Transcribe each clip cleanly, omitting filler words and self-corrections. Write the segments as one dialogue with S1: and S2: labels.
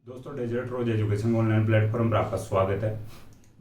S1: दोस्तों Desert Rose Education online platform पर आपका स्वागत है।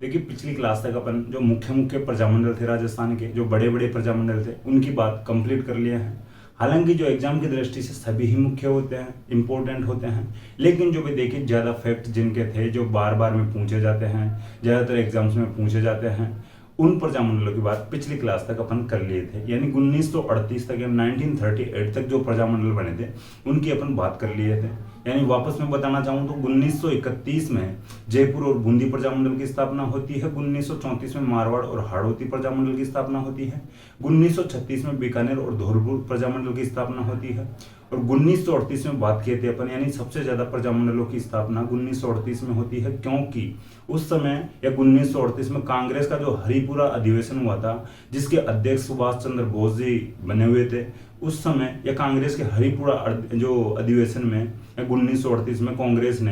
S1: देखिए पिछली क्लास तक अपन जो मुख्य मुख्य प्रजामंडल थे राजस्थान के, जो बड़े बड़े प्रजामंडल थे, उनकी बात कंप्लीट कर लिए हैं। हालांकि जो एग्जाम की दृष्टि से सभी ही मुख्य होते हैं, इंपॉर्टेंट होते हैं, लेकिन जो भी देखिए ज़्यादा फैक्ट जिनके थे जो बार बार में पूछे जाते हैं, ज़्यादातर एग्जाम्स में पूछे जाते हैं, उन प्रजामंडलों की बात पिछली क्लास तक अपन कर लिए थे। यानी 1938 तक या 1938 तक जो प्रजामंडल बने थे उनकी अपन बात कर लिए थे। यानी वापस मैं बताना चाहूँ तो 1931 में जयपुर और बूंदी प्रजामंडल की स्थापना होती है। 1934 में मारवाड़ और हाड़ौती प्रजामंडल की स्थापना होती है। 1936 में बीकानेर और धौलपुर प्रजामंडल की स्थापना होती है। और 1938 में बात किए थे अपन, यानी सबसे ज्यादा प्रजामंडलों की स्थापना 1938 में होती है, क्योंकि उस समय या 1938 में कांग्रेस का जो हरिपुरा अधिवेशन हुआ था, जिसके अध्यक्ष सुभाष चंद्र बोस जी बने हुए थे, उस समय या कांग्रेस के हरिपुरा जो अधिवेशन में 1938 में कांग्रेस ने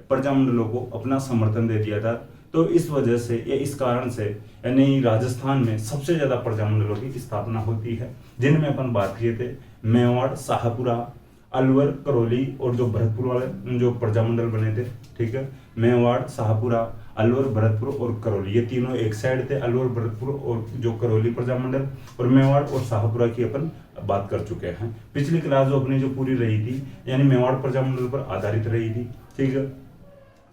S1: प्रजामंडलों को अपना समर्थन दे दिया था। तो इस वजह से या इस कारण से यानी राजस्थान में सबसे ज्यादा प्रजामंडलों की स्थापना होती है, जिनमें अपन बात किए थे मेवाड़, शाहपुरा, अलवर, करौली और जो भरतपुर वाले जो प्रजामंडल बने थे। ठीक है, मेवाड़, शाहपुरा, अलवर, भरतपुर और करौली, ये तीनों एक साइड थे, अलवर, भरतपुर और जो करौली प्रजामंडल। और मेवाड़ और शाहपुरा की अपन बात कर चुके हैं। पिछली क्लास जो अपनी जो पूरी रही थी यानी मेवाड़ प्रजामंडल पर आधारित रही थी। ठीक है,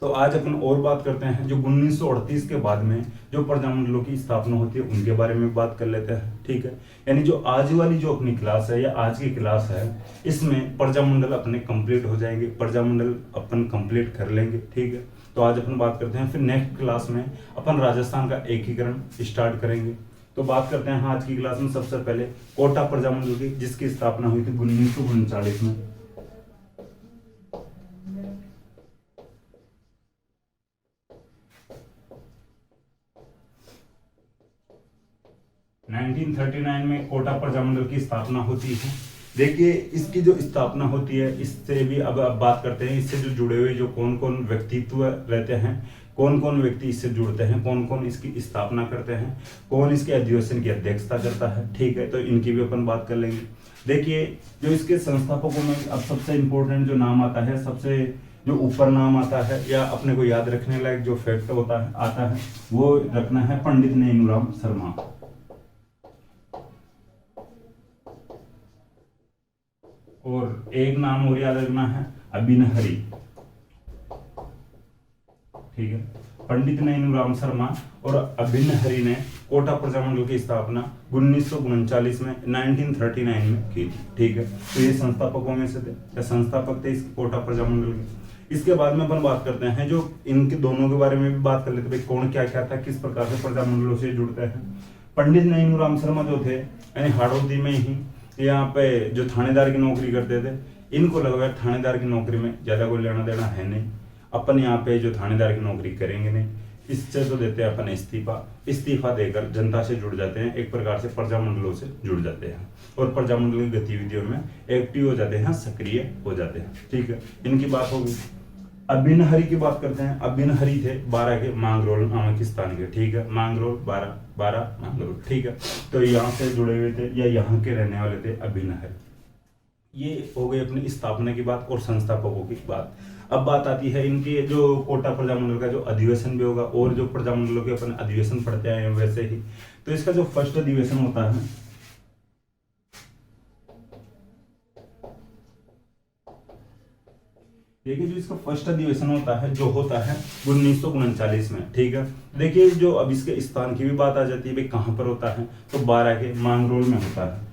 S1: तो आज अपन और बात करते हैं जो 1938 के बाद में जो प्रजामंडलों की स्थापना होती है उनके बारे में बात कर लेते हैं। ठीक है, यानी जो आज वाली जो अपनी क्लास है या आज की क्लास है, इसमें प्रजामंडल अपने कंप्लीट हो जाएंगे, प्रजामंडल अपन कंप्लीट कर लेंगे। ठीक है, तो आज अपन बात करते हैं, फिर नेक्स्ट क्लास में अपन राजस्थान का एकीकरण स्टार्ट करेंगे। तो बात करते हैं आज की क्लास में सबसे पहले कोटा प्रजामंडल की, जिसकी स्थापना हुई थी 1939 में। 1939 में कोटा प्रजामंडल की स्थापना होती है। देखिए इसकी जो स्थापना होती है, इससे भी अब बात करते हैं, इससे जो जुड़े हुए जो कौन कौन व्यक्तित्व रहते हैं, कौन कौन व्यक्ति इससे जुड़ते हैं, कौन कौन इसकी स्थापना करते हैं, कौन इसके अधिवेशन की अध्यक्षता करता है। ठीक है, तो इनकी भी अपन बात कर लेंगे। देखिए जो इसके संस्थापकों में अब सबसे इंपॉर्टेंट जो नाम आता है, सबसे जो ऊपर नाम आता है या अपने को याद रखने लायक जो फैक्ट होता है आता है, वो रखना है पंडित नैनूराम शर्मा। और एक नाम और याद रखना है, अभिनहरी। ठीक है, पंडित नैनूराम शर्मा और अभिनहरी ने कोटा प्रजामंडल की स्थापना 1939 में 1939 में की थी। ठीक है, तो ये संस्थापकों में से थे या संस्थापक थे इस कोटा प्रजामंडल के। इसके बाद में अपन बात करते हैं जो इनके दोनों के बारे में भी बात कर लेते हैं, कौन क्या क्या था, किस प्रकार से प्रजामंडलों से जुड़ते हैं। पंडित नैनूराम शर्मा जो थे यानी हाड़ौती में ही यहाँ पे जो थानेदार की नौकरी करते थे, इनको लगा थानेदार की नौकरी में ज्यादा कोई लेना देना है नहीं, अपन यहाँ पे जो थानेदार की नौकरी करेंगे नहीं, इससे तो देते हैं अपन इस्तीफा देकर जनता से जुड़ जाते हैं, एक प्रकार से प्रजामंडलों से जुड़ जाते हैं और प्रजामंडल की गतिविधियों में एक्टिव हो जाते हैं, सक्रिय हो जाते हैं। ठीक है, इनकी बात होगी। अभिनहरी की बात करते हैं। अभिनहरी थे 12 के मांगरोल नामक स्थान के। ठीक है, मांगरोल 12 मांगरोल। ठीक है, तो यहाँ से जुड़े हुए थे या यहाँ के रहने वाले थे अभिनहरी। ये हो गई अपनी स्थापना की बात और संस्थापकों की बात। अब बात आती है इनकी जो कोटा प्रजामंडल का जो अधिवेशन भी होगा और जो प्रजामंडलों के अपन अधिवेशन पढ़ते आए हैं वैसे ही। तो इसका जो फर्स्ट अधिवेशन होता है, देखिए जो इसका फर्स्ट अधिवेशन होता है जो होता है 1939 में। ठीक है, देखिए जो अब इसके स्थान की भी बात आ जाती है, भाई कहां पर होता है, तो 12 के मांगरोल में होता है।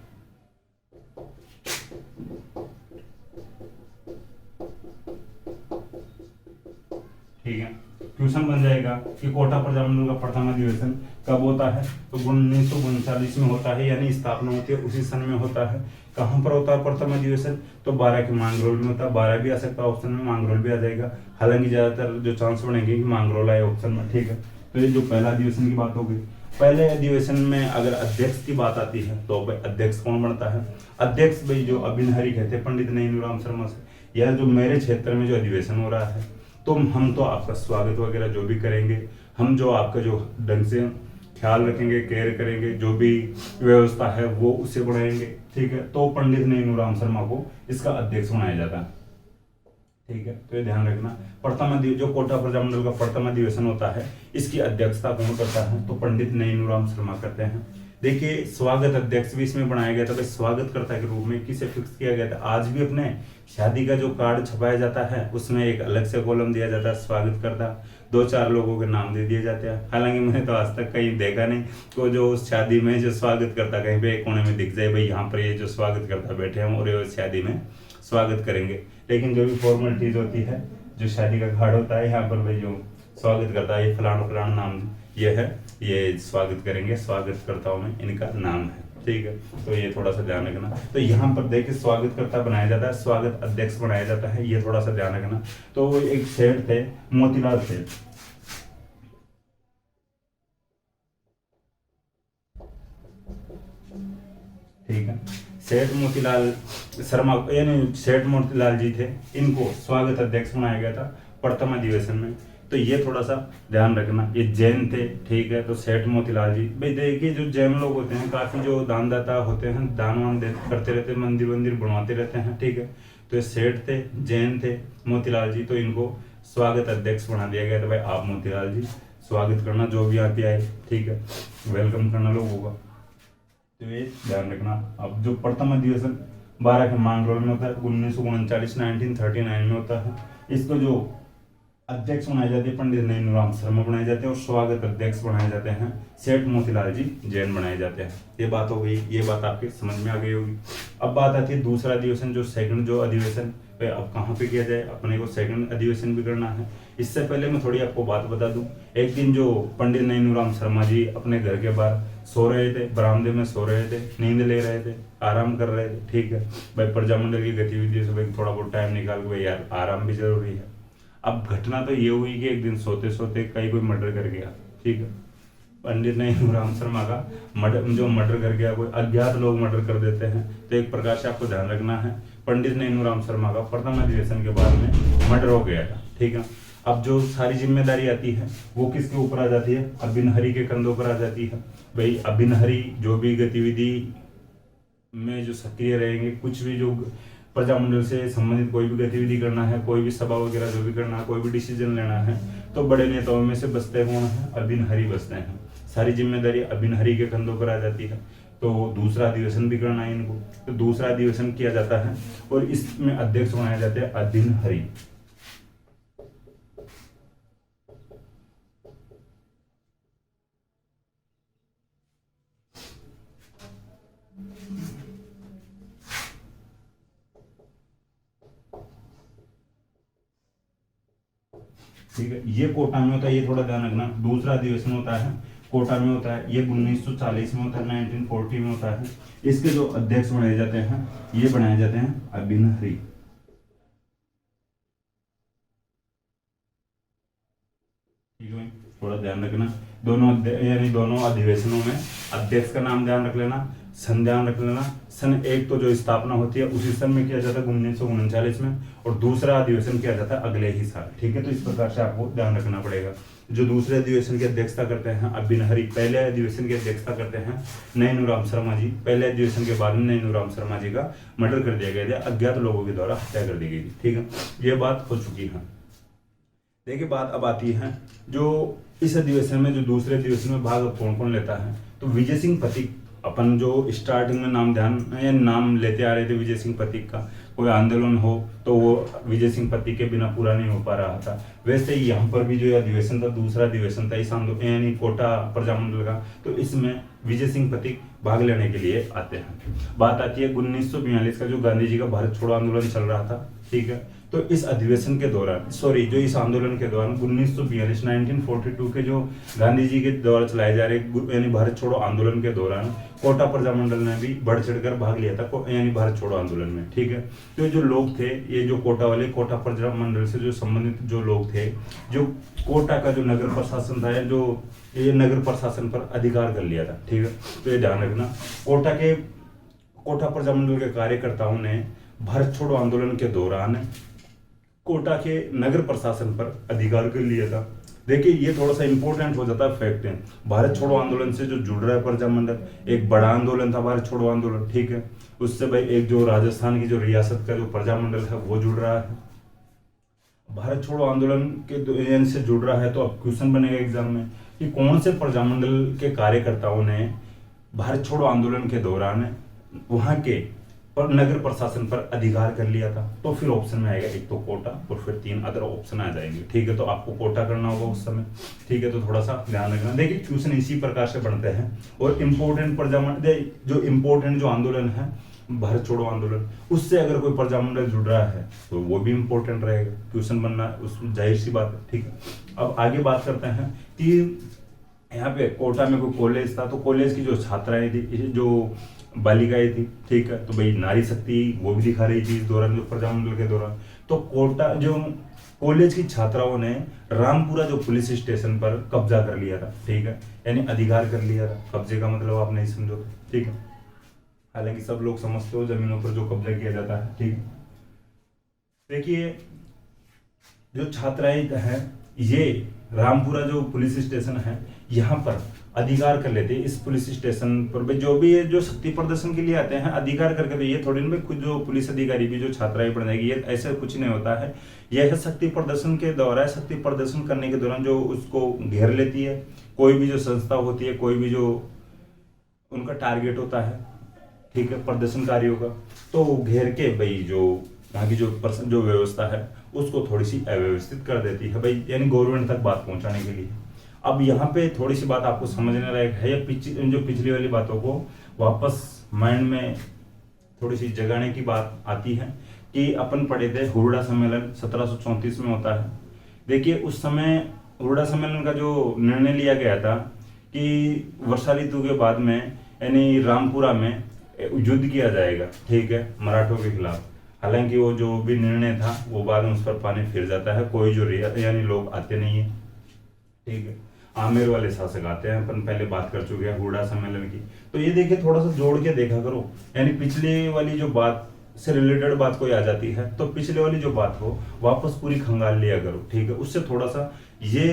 S1: ठीक है, क्वेश्चन बन जाएगा कि कोटा प्रजामंडल का प्रथम अधिवेशन कब होता है, तो 1939 में होता है, यानी स्थापना होती है उसी सन में होता है। कहां पर होता है प्रथम अधिवेशन, तो 12 के मांगरोल में होता है। 12 भी आ सकता है ऑप्शन में, मांगरोल भी आ जाएगा, हालांकि ज्यादातर जो चांस बनेंगे कि मांगरोल आए ऑप्शन में। ठीक है, तो ये जो पहला अधिवेशन की बात होगी। पहले अधिवेशन में अगर अध्यक्ष की बात आती है तो अध्यक्ष कौन बनता है, अध्यक्ष भाई जो अभिनहरी कहते हैं पंडित नैनूराम शर्मा से, यह जो मेरे क्षेत्र में जो अधिवेशन हो रहा है, तो हम तो आपका स्वागत वगैरह जो भी करेंगे, हम जो आपका जो ढंग से ख्याल रखेंगे, केयर करेंगे, जो भी व्यवस्था है वो उसे बढ़ाएंगे। ठीक है, तो पंडित नैनूराम शर्मा को इसका अध्यक्ष बनाया जाता है। ठीक है, तो ये ध्यान रखना। जो कोटा प्रजामंडल का प्रथम अधिवेशन होता है, इसकी अध्यक्षता कौन करता है? तो पंडित नैनूराम शर्मा करते हैं। देखिए, स्वागत अध्यक्ष भी इसमें बनाया गया था। भाई स्वागतकर्ता के रूप में किसे फिक्स किया गया था? आज भी अपने शादी का जो कार्ड छपाया जाता है उसमें एक अलग से कॉलम दिया जाता है स्वागतकर्ता, 2-4 लोगों के नाम दे दिए जाते हैं। हालांकि मैंने तो आज तक कहीं देखा नहीं तो जो उस शादी में जो स्वागतकर्ता कहीं पे एक कोने में दिख जाए, भाई यहाँ पर ये जो स्वागतकर्ता बैठे हैं और ये शादी में स्वागत करेंगे। लेकिन जो भी फॉर्मेलिटीज होती है, जो शादी का कार्ड होता है, यहाँ पर भाई जो स्वागत करता है, ये फलाना फलाना नाम ये है, ये स्वागत करेंगे, स्वागतकर्ताओं में इनका नाम है। ठीक है, तो ये थोड़ा सा ध्यान रखना। तो यहाँ पर देखिए स्वागतकर्ता बनाया जाता है, स्वागत अध्यक्ष बनाया जाता है, ये थोड़ा सा ध्यान रखना। तो वो एक सेठ थे, मोतीलाल सेठ। ठीक है, सेठ मोतीलाल शर्मा यानी सेठ मोतीलाल जी थे, इनको स्वागत अध्यक्ष बनाया गया था प्रथम अधिवेशन में। तो ये थोड़ा सा ध्यान रखना। ये जैन थे, ठीक है, तो सेठ मोतीलाल जी। भाई देखिए, जो जैन लोग होते हैं काफी जो दानदाता होते हैं, दान वान करते रहते हैं, मंदिर वंदिर बनवाते रहते हैं। ठीक है, तो ये सेठ थे, जैन थे मोतीलाल जी, तो इनको स्वागत अध्यक्ष बना दिया गया था। भाई आप मोतीलाल जी स्वागत करना जो भी यहाँ पे आए, ठीक है, वेलकम करना लोगों का। तो ये ध्यान रखना। अब जो प्रथम अधिवेशन 12 के मांगरोल में होता है, 1939 में होता है। इसको जो अध्यक्ष बनाए जाते हैं पंडित नैनूराम शर्मा बनाए जाते हैं और स्वागत अध्यक्ष बनाए जाते हैं सेठ मोतीलाल जी जैन बनाए जाते हैं। ये बात हो गई, ये बात आपके समझ में आ गई होगी। अब बात आती है दूसरा अधिवेशन, जो सेकंड जो अधिवेशन पे अब कहाँ पे किया जाए, अपने को सेकंड अधिवेशन भी करना है। इससे पहले मैं थोड़ी आपको बात बता दूं। एक दिन जो पंडित नैनूराम शर्मा जी अपने घर के बाहर सो रहे थे, बरामदे में सो रहे थे, नींद ले रहे थे, आराम कर रहे थे। ठीक है, भाई प्रजामंडल की गतिविधियों से भाई थोड़ा बहुत टाइम निकाल के भाई यार आराम भी जरूरी है। अब घटना तो ये हुई कि एक दिन सोते सोते कहीं कोई मर्डर कर गया। ठीक है, पंडित नैनूराम शर्मा का मर्डर कर गया, कोई अज्ञात लोग मर्डर कर देते हैं। तो एक प्रकार से आपको ध्यान रखना है, पंडित नैनूराम शर्मा का प्रथम अधिवेशन के बाद में मर्डर हो गया था। ठीक है, अब जो सारी जिम्मेदारी आती है वो किसके ऊपर आ जाती है? अबिन हरी के कंधों पर आ जाती है। भाई अबिन हरी जो भी गतिविधि में जो सक्रिय रहेंगे, कुछ भी जो प्रजामंडल से संबंधित कोई भी गतिविधि करना है, कोई भी सभा वगैरह जो भी करना है, कोई भी डिसीजन लेना है, तो बड़े नेताओं में से बसते कौन है? अबिन हरी बसते हैं। सारी जिम्मेदारी अबिन हरी के कंधों पर आ जाती है। तो दूसरा अधिवेशन भी करना है इनको, तो दूसरा अधिवेशन किया जाता है और इसमें अध्यक्ष बनाए जाते हैं अबिन हरी। ठीक है, ये कोटा में होता है, ये थोड़ा ध्यान रखना। दूसरा अधिवेशन होता है कोटा में होता है, ये 1940 में होता है, 1940 में होता है। इसके जो अध्यक्ष बनाए जाते हैं, ये बनाए जाते हैं अबिन हरी। ठीक है, थोड़ा ध्यान रखना। दोनों अधिवेशनों में अध्यक्ष का नाम ध्यान रख लेना, सन ध्यान रख लेना। सन एक तो जो स्थापना होती है उसी सन में किया जाता है 1939 में, और दूसरा अधिवेशन किया जाता है अगले ही साल। ठीक है, तो इस प्रकार से आपको ध्यान रखना पड़ेगा। जो दूसरे अधिवेशन की अध्यक्षता करते हैं अबिन हरी, पहले अधिवेशन की अध्यक्षता करते हैं नैनूराम शर्मा जी। पहले अधिवेशन के बाद में नैनूराम शर्मा जी का मर्डर कर दिया गया था, अज्ञात लोगों के द्वारा हत्या कर दी गई थी। ठीक है, ये बात हो चुकी है। देखिए, बात अब आती है जो इस अधिवेशन में, जो दूसरे अधिवेशन में भाग कौन कौन लेता है। तो विजय सिंह पथिक, अपन जो स्टार्टिंग में नाम लेते आ रहे थे विजय सिंह पथिक का, कोई आंदोलन हो तो वो विजय सिंह पथिक के बिना पूरा नहीं हो पा रहा था। वैसे ही यहाँ पर भी जो अधिवेशन था, दूसरा अधिवेशन था इस आंदोलन यानी कोटा प्रजामंडल का, तो इसमें विजय सिंह पथिक भाग लेने के लिए आते हैं। बात आती है 1942 का जो गांधी जी का भारत छोड़ो आंदोलन चल रहा था। ठीक है, तो इस अधिवेशन के दौरान जो इस आंदोलन के दौरान 1942 के जो गांधी जी के द्वारा चलाए जा रहे यानी भारत छोड़ो आंदोलन के दौरान कोटा प्रजामंडल ने भी बढ़ चढ़कर भाग लिया था यानी भारत छोड़ो आंदोलन में। ठीक है, तो जो लोग थे, ये जो कोटा वाले कोटा प्रजामंडल से जो संबंधित जो लोग थे, जो कोटा का जो नगर प्रशासन था, जो ये नगर प्रशासन पर अधिकार कर लिया था। ठीक है, तो ये ध्यान रखना। कोटा प्रजामंडल के कार्यकर्ताओं ने भारत छोड़ो आंदोलन के दौरान कोटा के नगर प्रशासन पर अधिकार कर लिया था। देखिए, ये थोड़ा सा इंपॉर्टेंट हो जाता है फैक्ट है। भारत छोड़ो आंदोलन से जो जुड़ रहा है प्रजामंडल, एक बड़ा आंदोलन था भारत छोड़ो आंदोलन। ठीक है, उससे भाई एक जो राजस्थान की जो रियासत का जो प्रजामंडल है वो जुड़ रहा है। भारत छोड़ो आंदोलन के यानी से जुड़ रहा है, तो अब क्वेश्चन बनेगा एग्जाम में कि कौन से प्रजामंडल के कार्यकर्ताओं ने भारत छोड़ो आंदोलन के दौरान वहां के पर नगर प्रशासन पर अधिकार कर लिया था। तो फिर ऑप्शन में आएगा एक तो कोटा और फिर 3 अदर ऑप्शन आ जाएंगे। ठीक है, तो आपको कोटा करना होगा उस समय। ठीक है, तो थोड़ा सा ध्यान रखना। देखिए क्वेश्चन इसी प्रकार से बनते हैं। और इम्पोर्टेंट प्रजामंडल जो इम्पोर्टेंट जो आंदोलन है भारत छोड़ो आंदोलन, उससे अगर कोई प्रजामंडल जुड़ रहा है तो वो भी इम्पोर्टेंट रहेगा, क्वेश्चन बनना उस जाहिर सी बात है। ठीक है, अब आगे बात करते हैं कि यहाँ पे कोटा में कोई कॉलेज था, तो कॉलेज की जो छात्राएं थी, जो बालिकाएं थी, ठीक है, तो भाई नारी शक्ति वो भी दिखा रही थी इस दौरान, जो प्रजामंडल के दौरान। तो कोटा जो कॉलेज की छात्राओं ने रामपुरा जो पुलिस स्टेशन पर कब्जा कर लिया था। ठीक है, यानी अधिकार कर लिया था। कब्जे का मतलब आप नहीं समझो। ठीक है, हालांकि सब लोग समझते हो जमीनों पर जो कब्जा किया जाता है। ठीक है, देखिए जो छात्राएं हैं ये रामपुरा जो पुलिस स्टेशन है यहाँ पर अधिकार कर लेते हैं। इस पुलिस स्टेशन पर जो भी ये जो शक्ति प्रदर्शन के लिए आते हैं अधिकार करके, तो ये थोड़ी ना कुछ जो पुलिस अधिकारी भी जो छात्राएं पढ़ जाएगी, ये ऐसा कुछ नहीं होता है। यह शक्ति प्रदर्शन के दौरान, शक्ति प्रदर्शन करने के दौरान जो उसको घेर लेती है, कोई भी जो संस्था होती है, कोई भी जो उनका टारगेट होता है, ठीक है, प्रदर्शनकारियों का, तो घेर के भाई जो वहाँ की जो व्यवस्था है उसको थोड़ी सी अव्यवस्थित कर देती है भाई, यानी गवर्नमेंट तक बात पहुंचाने के लिए। अब यहाँ पे थोड़ी सी बात आपको समझने लायक है, या जो पिछली वाली बातों को वापस माइंड में थोड़ी सी जगाने की बात आती है कि अपन पढ़े थे हुरडा सम्मेलन 1734 में होता है। देखिए उस समय हुरडा सम्मेलन का जो निर्णय लिया गया था कि वर्षा ऋतु के बाद में यानी रामपुरा में युद्ध किया जाएगा, ठीक है, मराठों के खिलाफ। हालांकि वो जो भी निर्णय था वो बाद में उस पर पानी फिर जाता है, कोई जो यानी लोग आते नहीं है। ठीक है, आमेर वाले शासक आते हैं, अपन पहले बात कर चुके हैं हुरडा सम्मेलन की। तो ये देखिए थोड़ा सा जोड़ के देखा करो, यानी पिछले वाली जो बात से रिलेटेड बात कोई आ जाती है तो पिछले वाली जो बात हो वापस पूरी खंगाल लिया करो। ठीक है, उससे थोड़ा सा ये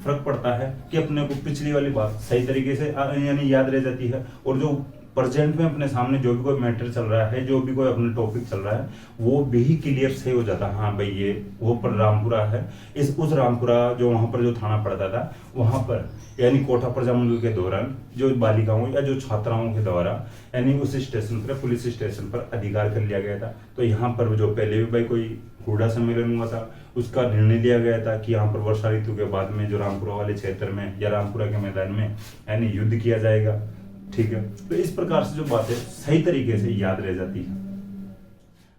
S1: फर्क पड़ता है कि अपने को पिछली वाली बात सही तरीके से यानी याद रह जाती है, और जो प्रेजेंट में अपने सामने जो भी कोई मैटर चल रहा है, जो भी कोई अपने टॉपिक चल रहा है, वो भी क्लियर से हो जाता है। हाँ भाई ये वो पर रामपुरा है, उस रामपुरा जो वहां पर जो थाना पड़ता था वहां पर यानी कोटा प्रजामंडल के दौरान जो बालिकाओं या जो छात्राओं के द्वारा यानी उस स्टेशन पर, पुलिस स्टेशन पर अधिकार कर लिया गया था। तो यहाँ पर जो पहले भी भाई कोई हुरडा सम्मेलन हुआ था उसका निर्णय लिया गया था कि यहाँ पर वर्षा ऋतु के बाद में जो रामपुरा वाले क्षेत्र में या रामपुरा के मैदान में यानी युद्ध किया जाएगा। ठीक है, तो इस प्रकार से जो बातें सही तरीके से याद रह जाती है।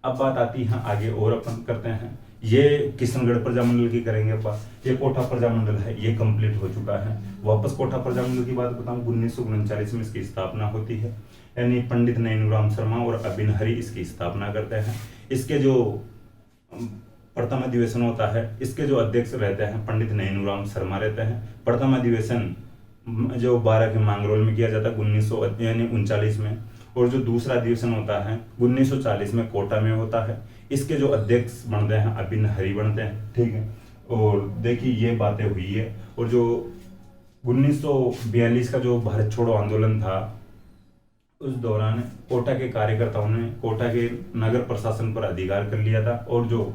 S1: अब बात आती है आगे और अपन करते हैं, ये किशनगढ़ प्रजामंडल की करेंगे अपन। ये कोटा प्रजामंडल है, ये कंप्लीट हो चुका है। वापस कोटा प्रजामंडल की बात बताऊं, 1939 में इसकी स्थापना होती है, यानी पंडित नैनूराम शर्मा और अबिन हरि इसकी स्थापना करते हैं। इसके जो प्रथम अधिवेशन होता है, इसके जो अध्यक्ष रहते हैं पंडित नैनूराम शर्मा रहते हैं। प्रथम अधिवेशन जो 12 के मांगरोल में किया जाता है 1939 में, और जो दूसरा अधिवेशन होता है 1940 में कोटा में होता है। इसके जो अध्यक्ष बनते हैं अबिन हरि बनते हैं। ठीक है, और देखिए ये बातें हुई है। और जो 1942 का जो भारत छोड़ो आंदोलन था उस दौरान कोटा के कार्यकर्ताओं ने कोटा के नगर प्रशासन पर अधिकार कर लिया था, और जो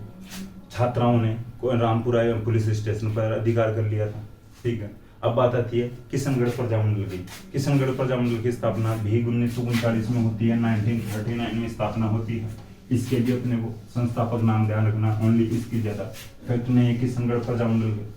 S1: छात्राओं ने रामपुरा पुलिस स्टेशन पर अधिकार कर लिया था। ठीक है, अब बात आती है किशनगढ़ प्रजामंडल की। किशनगढ़ प्रजामंडल की स्थापना भी 1939 में होती है, 1939 में स्थापना होती है। इसके लिए अपने को संस्थापक नाम ध्यान रखना, ओनली इसकी ज्यादा फैक्ट नहीं है किशनगढ़ प्रजामंडल के।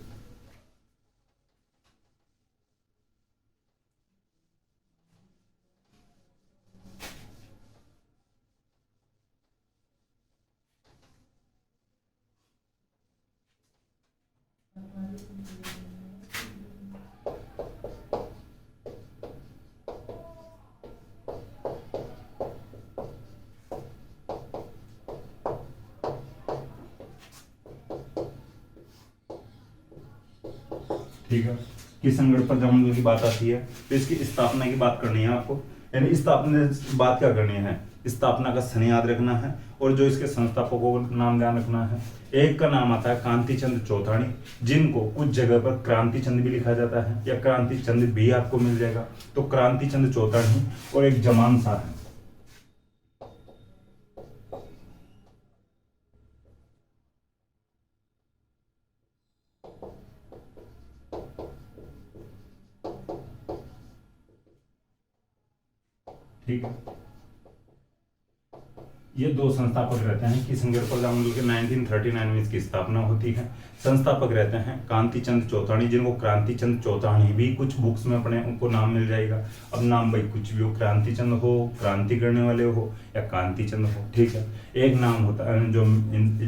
S1: ठीक है, किशनगढ़ प्रजामंडल की बात आती है तो इसकी स्थापना की बात करनी है आपको, यानी स्थापना बात क्या करनी है, स्थापना का सन याद रखना है, और जो इसके संस्थापकों का नाम ध्यान रखना है। एक का नाम आता है कांति चंद चौथाणी, जिनको कुछ जगह पर क्रांति चंद भी लिखा जाता है या क्रांति चंद भी आपको मिल जाएगा। तो क्रांति चंद चौथाणी, और एक जमान शाह है। ठीक है। ये दो संस्थापक रहते हैं किशनगढ़ प्रजामंडल के 1939 में इसकी स्थापना होती है। संस्थापक रहते हैं कांति चंद चौतानी, जिनको क्रांति चंद चौतानी भी कुछ बुक्स में अपने उनको नाम मिल जाएगा। अब नाम भाई कुछ भी हो, क्रांति चंद हो, क्रांति करने वाले हो, या कांति चंद हो, ठीक है। एक नाम होता है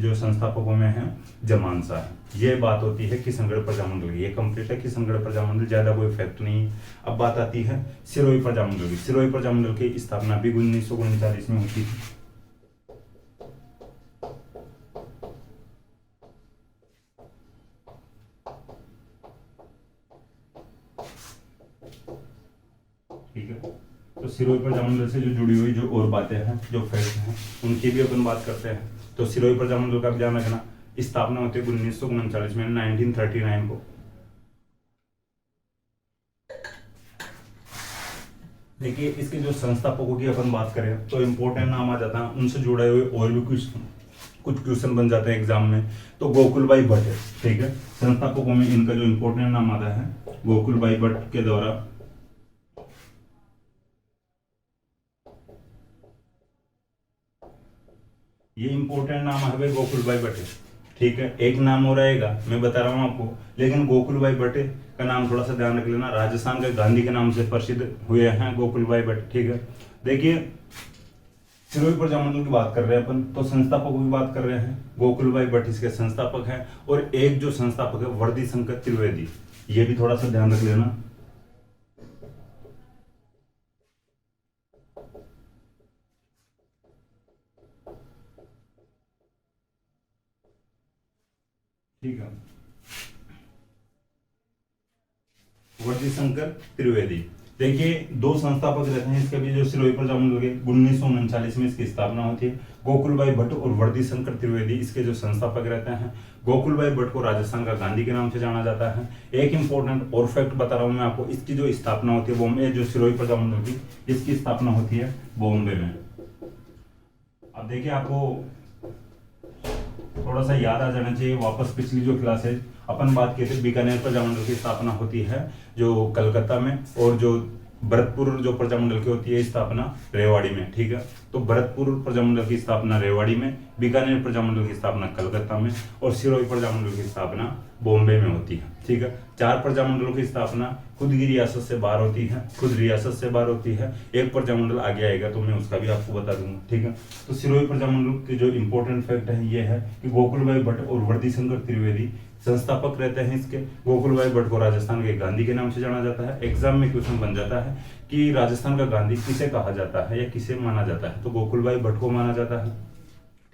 S1: जो संस्थापकों में है जमान शाह। ये बात होती है किशनगढ़ प्रजामंडल की। ये कंप्लीट है किशनगढ़ प्रजामंडल, ज्यादा कोई फैक्ट नहीं। अब बात आती है सिरोही प्रजामंडल की। सिरोही प्रजामंडल की स्थापना भी 1939 में होती थी। ठीक है। तो सिरोही प्रजामंडल से जो जुड़ी हुई जो और बातें हैं, जो फैक्ट हैं, उनकी भी अपन बात करते हैं। तो सिरोही प्रजामंडल का भी ध्यान रखना, स्थापना होती है 1939 में, 1939 को। देखिए इसके जो संस्थापकों की अपन बात करें तो इंपॉर्टेंट नाम आ जाता है, उनसे जुड़े हुए और भी कुछ क्वेश्चन बन जाते हैं एग्जाम में। तो गोकुलभाई भट्ट है, ठीक है। संस्थापकों में इनका जो इंपॉर्टेंट नाम आता है गोकुलभाई भट्ट के द्वारा ये इंपॉर्टेंट नाम है भाई गोकुलभाई भट्ट, ठीक है। एक नाम और रहेगा, मैं बता रहा हूं आपको, लेकिन गोकुलभाई भट्ट का नाम थोड़ा सा ध्यान रख लेना। राजस्थान के गांधी के नाम से प्रसिद्ध हुए हैं गोकुलभाई भट्ट, ठीक है। देखिए सिरोही प्रजामंडल की बात कर रहे हैं अपन, तो संस्थापकों की बात कर रहे हैं। गोकुलभाई भट्ट इसके संस्थापक हैं, और एक जो संस्थापक है वर्दी शंकर त्रिवेदी, ये भी थोड़ा सा ध्यान रख लेना। ठीक है, वर्दी शंकर त्रिवेदी। देखिए दो संस्थापक रहते हैं इसके भी, जो सिरोही प्रजामंडल के 1939 में इसकी स्थापना होती है। गोकुलभाई भट्ट और वर्दी शंकर त्रिवेदी इसके जो संस्थापक रहते हैं। गोकुलभाई भट्ट को राजस्थान का गांधी के नाम से जाना जाता है। एक इंपॉर्टेंट और फैक्ट बता रहा हूं मैं आपको, इसकी जो स्थापना होती है बॉम्बे, जो सिरोही प्रजामंडल की, इसकी स्थापना होती है बॉम्बे में। अब देखिए आपको थोड़ा सा याद आ जाना चाहिए वापस, पिछली जो क्लास है अपन बात किए थे बीकानेर प्रजामंडल की स्थापना होती है जो कलकत्ता में, और जो भरतपुर जो प्रजामंडल की होती है स्थापना रेवाड़ी में, ठीक है। तो भरतपुर प्रजामंडल की स्थापना रेवाड़ी में, बीकानेर प्रजामंडल की स्थापना कलकत्ता में, और सिरोही प्रजामंडल की स्थापना बॉम्बे में होती है, ठीक है। चार प्रजामंडलों की स्थापना खुद की रियासत से बाहर होती है, खुद रियासत से बाहर होती है। एक प्रजामंडल आगे आएगा तो मैं उसका भी आपको बता दूंगा, ठीक है। तो सिरोही प्रजामंडल के जो इंपॉर्टेंट फैक्ट है ये है कि गोकुलभाई भट्ट और वर्दी शंकर त्रिवेदी संस्थापक रहते हैं इसके। गोकुलभाई भट्ट को राजस्थान के गांधी के नाम से जाना जाता है। एग्जाम में क्वेश्चन बन जाता है कि राजस्थान का गांधी किसे कहा जाता है या किसे माना जाता है, तो गोकुलभाई भट्ट को माना जाता है,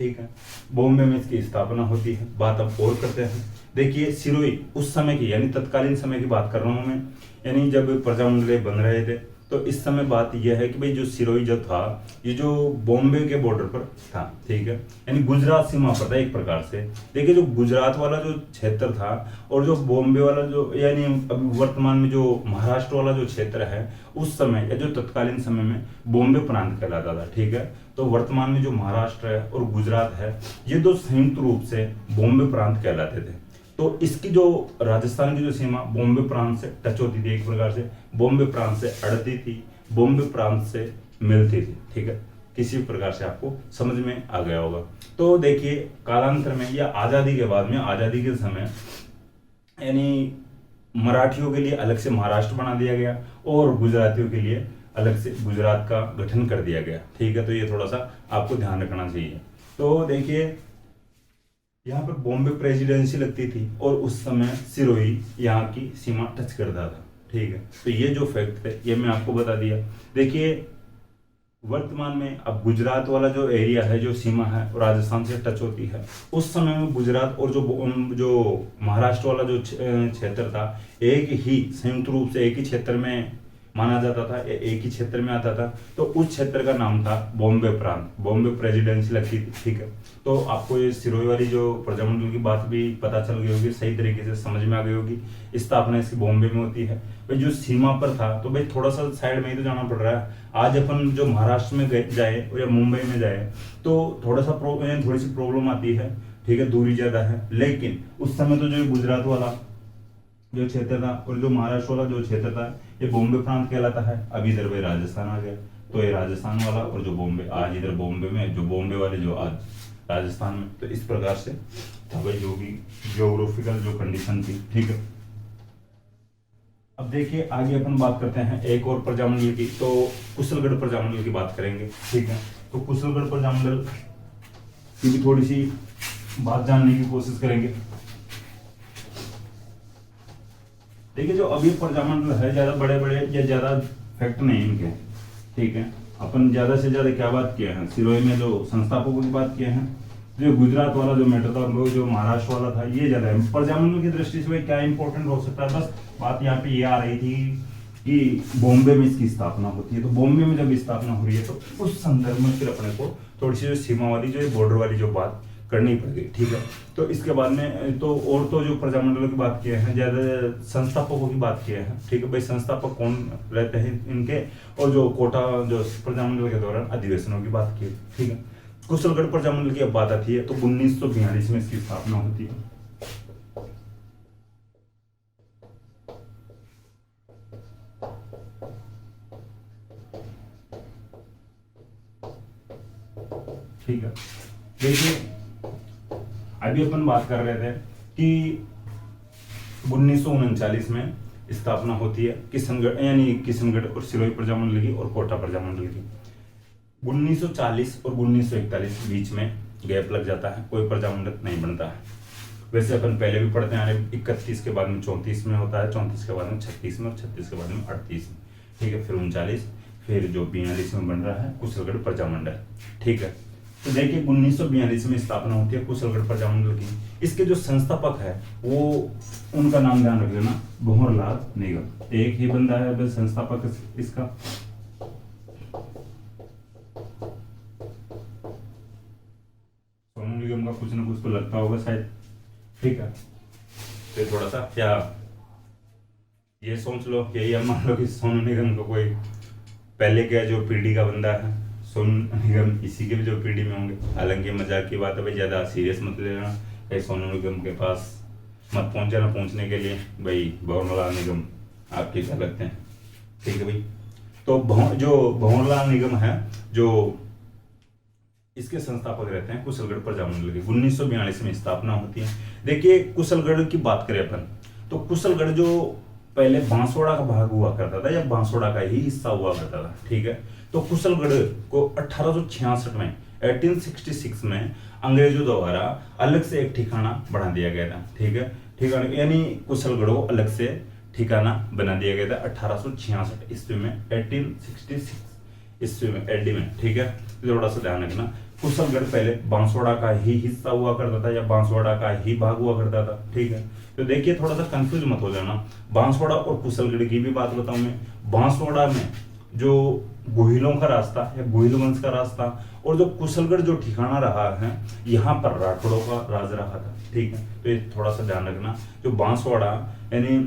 S1: ठीक है। बॉम्बे में इसकी स्थापना होती है। बात अब और करते हैं। देखिए सिरोही उस समय की, यानी तत्कालीन समय की बात कर रहा हूं मैं, यानी जब प्रजामंडल बन रहे थे, तो इस समय बात यह है कि भाई जो सिरोही जो था, ये जो बॉम्बे के बॉर्डर पर था, ठीक है, यानी गुजरात सीमा पर था एक प्रकार से। देखिए जो गुजरात वाला जो क्षेत्र था और जो बॉम्बे वाला जो, यानी अभी वर्तमान में जो महाराष्ट्र वाला जो क्षेत्र है, उस समय या जो तत्कालीन समय में बॉम्बे प्रांत कहलाता था, ठीक है। तो वर्तमान में जो महाराष्ट्र है और गुजरात है, ये दो संयुक्त रूप से बॉम्बे प्रांत कहलाते थे। तो इसकी जो राजस्थान की जो सीमा बॉम्बे प्रांत से टच होती थी, एक प्रकार से बॉम्बे प्रांत से अड़ती थी, बॉम्बे प्रांत से मिलती थी, ठीक है। किसी प्रकार से आपको समझ में आ गया होगा। तो देखिए कालांतर में या आजादी के बाद में, आजादी के समय यानी मराठियों के लिए अलग से महाराष्ट्र बना दिया गया और गुजरातियों के लिए अलग से गुजरात का गठन कर दिया गया, ठीक है। तो ये थोड़ा सा आपको ध्यान रखना चाहिए। तो देखिए यहाँ पर बॉम्बे प्रेसिडेंसी लगती थी और उस समय सिरोही यहाँ की सीमा टच करता था, ठीक है। तो ये जो फैक्ट थे ये मैं आपको बता दिया। देखिए वर्तमान में अब गुजरात वाला जो एरिया है, जो सीमा है, राजस्थान से टच होती है। उस समय में गुजरात और जो महाराष्ट्र वाला जो क्षेत्र था, एक ही संयुक्त रूप से एक ही क्षेत्र में माना जाता था, एक ही क्षेत्र में आता था। तो उस क्षेत्र का नाम था बॉम्बे प्रांत, बॉम्बे प्रेसिडेंसी लगती थी, ठीक है। तो आपको ये सिरोही वाली जो प्रजामंडल की बात भी पता चल गई होगी, सही तरीके से समझ में आ गई होगी। स्थापना इसकी बॉम्बे में होती है। भाई जो सीमा पर था, तो भाई थोड़ा सा साइड में ही तो जाना पड़ रहा है। आज अपन जो महाराष्ट्र में जाए या मुंबई में जाए तो थोड़ा सा थोड़ी सी प्रॉब्लम आती है, ठीक है, दूरी ज्यादा है। लेकिन उस समय तो जो गुजरात वाला जो क्षेत्र था और जो महाराष्ट्र वाला जो क्षेत्र था, ये बॉम्बे प्रांत कहलाता है। अब इधर भाई राजस्थान आ गया, तो ये राजस्थान वाला, और जो बॉम्बे आज इधर बॉम्बे में, जो बॉम्बे वाले जो आज राजस्थान में। तो इस प्रकार से था भाई जो भी ज्योग्राफिकल जो कंडीशन थी, ठीक है। अब देखिए आगे अपन बात करते हैं एक और प्रजामंडल की, तो कुशलगढ़ प्रजामंडल की बात करेंगे, ठीक है। तो कुशलगढ़ प्रजामंडल की भी थोड़ी सी बात जानने की कोशिश करेंगे। देखिए जो अभी प्रजामंडल है, ज्यादा बड़े बड़े या ज्यादा फैक्ट नहीं इनके, ठीक है। अपन ज्यादा से ज्यादा क्या बात किए हैं, सिरोही में जो संस्थापकों की बात किए हैं, जो गुजरात वाला जो मैटर था, जो महाराष्ट्र वाला था, ये ज्यादा है। प्रजामंडल की दृष्टि से भाई क्या इंपॉर्टेंट हो सकता है, बस बात यहाँ पे ये आ रही थी कि बॉम्बे में इसकी स्थापना होती है। तो बॉम्बे में जब स्थापना हो रही है तो उस संदर्भ में फिर अपने को थोड़ी सी जो सीमा वाली, जो बॉर्डर वाली जो बात करनी पड़ेगी, ठीक है। तो इसके बाद में तो और तो जो प्रजामंडलों की बात किए हैं, ज्यादा संस्थापकों की बात किए हैं, ठीक है भाई। संस्थापक कौन रहते हैं इनके, और जो कोटा जो प्रजामंडल के दौरान अधिवेशनों की बात की, ठीक है। कुशलगढ़ प्रजामंडल की अब बात आती है तो 1942 में इसकी स्थापना होती है। ठीक है, देखिए अभी अपन बात कर रहे थे कि 1939 में स्थापना होती है किशनगढ़, यानी किशनगढ़ और सिरोही प्रजामंडल की और कोटा प्रजामंडल की। 1940 और 1941 बीच में गैप लग जाता है, कोई प्रजामंडल नहीं बनता है। वैसे अपन पहले भी पढ़ते हैं, 31 के बाद में 34 में होता है, 34 के बाद में 36 में, और 36 के बाद में 38 में, ठीक है। फिर 39, फिर जो 42 में बन रहा है कुशलगढ़ प्रजामंडल, ठीक है। तो देखिए 1942 में स्थापना होती है कुशलगढ़ प्रजामंडल की। इसके जो संस्थापक है वो, उनका नाम ध्यान रख लेना, भंवरलाल निगम। एक ही बंदा है बस संस्थापक इसका, सोनू निगम का कुछ ना कुछ तो लगता होगा शायद, ठीक है। तो थोड़ा सा क्या ये सोच लो कि या मान लो कि सोनू निगम का कोई पहले क्या जो पीढ़ी का बंदा है, सोनू निगम इसी के भी जो पीढ़ी में होंगे। हालांकि मजाक की बात है भाई, ज्यादा सीरियस मत लेना, कहीं सोनू निगम के पास मत पहुंचे ना, पहुंचने के लिए भाई भंवरलाल निगम आपके क्या लगते हैं, ठीक है भाई। तो जो भंवरलाल निगम है, जो इसके संस्थापक रहते हैं कुशलगढ़ प्रजामंडल की। 1942 में स्थापना होती है। देखिए कुशलगढ़ की बात करें अपन, तो कुशलगढ़ जो पहले बांसवाड़ा का भाग हुआ करता था, या बांसवाड़ा का ही हिस्सा हुआ करता था, ठीक है। तो कुशलगढ़ को 1866 में 1866 में अंग्रेजों द्वारा अलग से एक ठिकाना बना दिया गया था, ठीक है। ठिकाना यानी कुशलगढ़ को अलग से ठिकाना बना दिया गया था 1866 ईस्वी में, 1866 ईस्वी में, एडी में, ठीक है। थोड़ा सा ध्यान रखना, कुशलगढ़ पहले बांसवाड़ा का ही हिस्सा हुआ करता था, या बांसवाड़ा का ही भाग हुआ करता था, ठीक है। तो देखिए थोड़ा सा कंफ्यूज मत हो जाना, बांसवाड़ा और कुशलगढ़ की भी बात बताऊं मैं। बांसवाड़ा में जो गोहिलों का रास्ता या गोहिल वंश का रास्ता, और जो कुशलगढ़ जो ठिकाना रहा है, यहाँ पर राठौड़ों का राज रहा था, ठीक है। तो ये थोड़ा सा ध्यान रखना, जो बांसवाड़ा यानी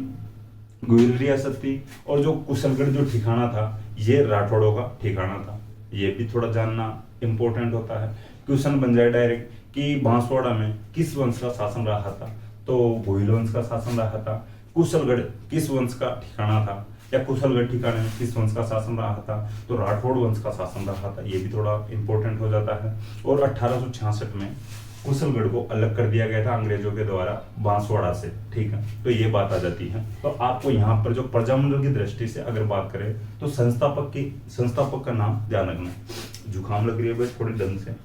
S1: गोहिल रियासत थी, और जो कुशलगढ़ जो ठिकाना था ये राठौड़ों का ठिकाना था। ये भी थोड़ा जानना इंपॉर्टेंट होता है, क्वेश्चन बन जाए डायरेक्ट कि बांसवाड़ा में किस वंश का शासन रहा था, तो गोहिल वंश का शासन रहा था। कुशलगढ़ किस वंश का ठिकाना था, या कुशलगढ़ ठिकाने में किस वंश का शासन रहा था, तो राठौड़ वंश का शासन रहा था। ये भी थोड़ा इंपॉर्टेंट हो जाता है। और 1866 में कुशलगढ़ को अलग कर दिया गया था अंग्रेजों के द्वारा बांसवाड़ा से, ठीक है। तो ये बात आ जाती है। तो आपको यहाँ पर जो प्रजामंडल की दृष्टि से अगर बात करें तो संस्थापक का नाम ध्यान रखना। जुकाम लग रही है बस थोड़ी ढंग से।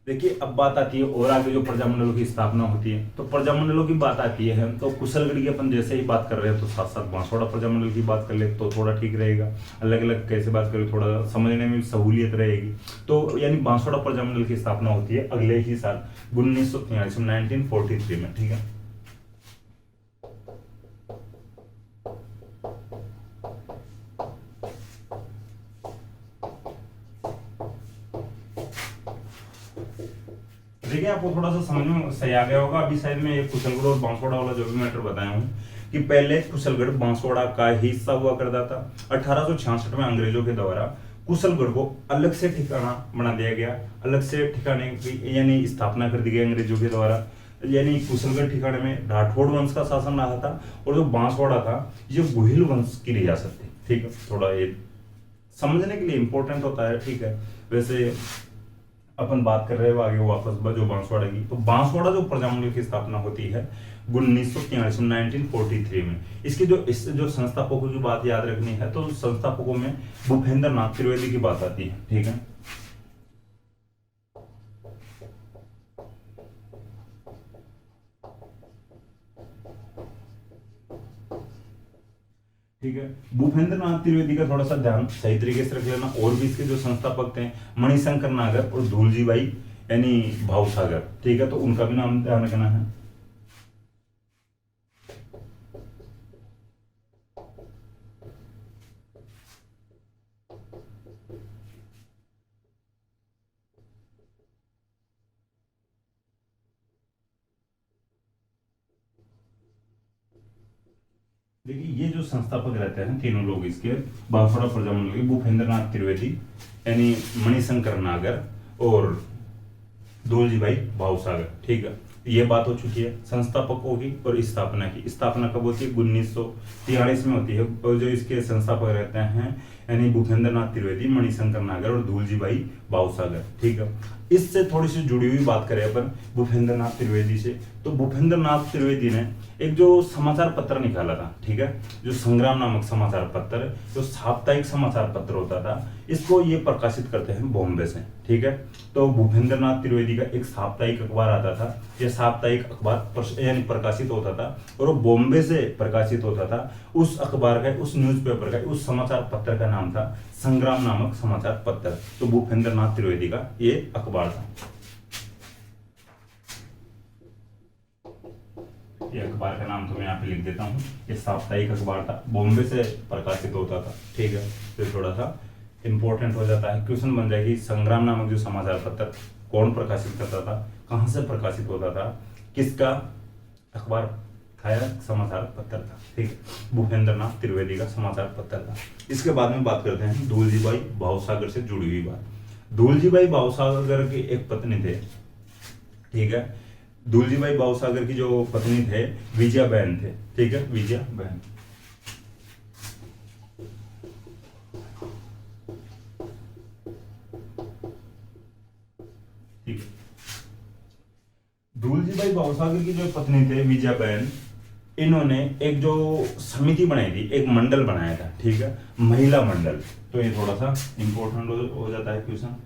S1: देखिए अब बात आती है और आगे जो प्रजामंडलों की स्थापना होती है, तो प्रजामंडलों की बात आती है तो कुशलगढ़ की अपन जैसे ही बात कर रहे हैं, तो साथ साथ बांसवाड़ा प्रजामंडल की बात कर ले तो थोड़ा ठीक रहेगा। अलग अलग कैसे बात करें थोड़ा समझने में सहूलियत रहेगी। तो यानी बांसवाड़ा प्रजामंडल की स्थापना होती है अगले ही साल 1943 में, 1943 में, ठीक है। देखिए आपको थोड़ा सा समझ में सही आ गया होगा। अभी शायद मैं ये कुशलगढ़ और बांसवाड़ा वाला जो भी मैटर बताया हूँ कि पहले कुशलगढ़ बांसवाड़ा का ही हिस्सा हुआ करता था। 1866 में अंग्रेजों के द्वारा कुशलगढ़ को अलग से ठिकाना बना दिया गया, अलग से ठिकाने की यानी स्थापना कर दी गई अंग्रेजों के द्वारा। यानी कुशलगढ़ ठिकाने में राठौड़ वंश का शासन रहा था, और जो बांसवाड़ा था ये गुहिल वंश की रियासत थी। ठीक है, थोड़ा ये समझने के लिए इंपॉर्टेंट होता है। ठीक है, वैसे अपन बात कर रहे हैं आगे वापस जो बांसवाड़ा की, तो बांसवाड़ा जो प्रजामंडल की स्थापना होती है 1943 में, 1943 में। इसके जो संस्थापकों की बात याद रखनी है, तो संस्थापकों में भूपेंद्र नाथ त्रिवेदी की बात आती है। ठीक है, ठीक है, भूपेंद्र नाथ त्रिवेदी का थोड़ा सा ध्यान सही तरीके से रख लेना। और भी इसके जो संस्थापक थे मणिशंकर नागर और धूलजी भाई यानी भावसागर। ठीक है, तो उनका भी नाम ध्यान रखना है। देखिए, ये जो संस्थापक रहते हैं तीनों लोग इसके बांसवाड़ा प्रजामंडल के, भूपेंद्र नाथ त्रिवेदी यानी मणिशंकर नागर और धूलजी भाई भावसागर। ठीक है, ये बात हो चुकी है संस्थापकों की। और स्थापना की, स्थापना कब होती है 1943 में होती है। और जो इसके संस्थापक रहते हैं यानी भूपेंद्र नाथ त्रिवेदी, मणिशंकर नागर और धूलजी भाई भावसागर। ठीक है, इससे थोड़ी सी जुड़ी हुई बात करें अपन भूपेंद्र नाथ त्रिवेदी से, तो भूपेंद्र नाथ त्रिवेदी ने एक जो समाचार पत्र निकाला था। ठीक है, जो संग्राम नामक समाचार पत्र, जो साप्ताहिक समाचार पत्र होता था, इसको ये प्रकाशित करते हैं बॉम्बे से। ठीक है, तो भूपेंद्र नाथ त्रिवेदी का एक साप्ताहिक अखबार आता था। यह साप्ताहिक अखबार यानी प्रकाशित होता था, और वो बॉम्बे से प्रकाशित होता था। उस अखबार का, उस न्यूज़पेपर का, उस समाचार पत्र का नाम था संग्राम नामक समाचार पत्र। तो भूपेंद्र नाथ त्रिवेदी का ये अखबार था। ये अखबार का नाम तो मैं यहाँ पे लिख देता हूँ। ये साप्ताहिक अखबार था, बॉम्बे से प्रकाशित होता था। ठीक है, तो थोड़ा सा इंपॉर्टेंट हो जाता है, क्वेश्चन बन जाएगी संग्राम नामक जो समाचार पत्र कौन प्रकाशित करता था, कहाँ से प्रकाशित होता था, किसका अखबार था या समाचार पत्र था। ठीक है, भूपेंद्र नाथ त्रिवेदी का समाचार पत्र था। इसके बाद में बात करते हैं धूलजी भाई भावसागर से जुड़ी हुई बात। धूलजी भाई भावसागर की एक पत्नी थे। ठीक है, धूलजी भाई भावसागर की जो पत्नी थे विजया बहन थे। ठीक है, विजया बहन। ठीक है, धूलजी भाई भावसागर की जो पत्नी थे विजया बहन, इन्होंने एक जो समिति बनाई थी, एक मंडल बनाया था। ठीक है, महिला मंडल। तो ये थोड़ा सा इंपॉर्टेंट हो जाता है क्वेश्चन।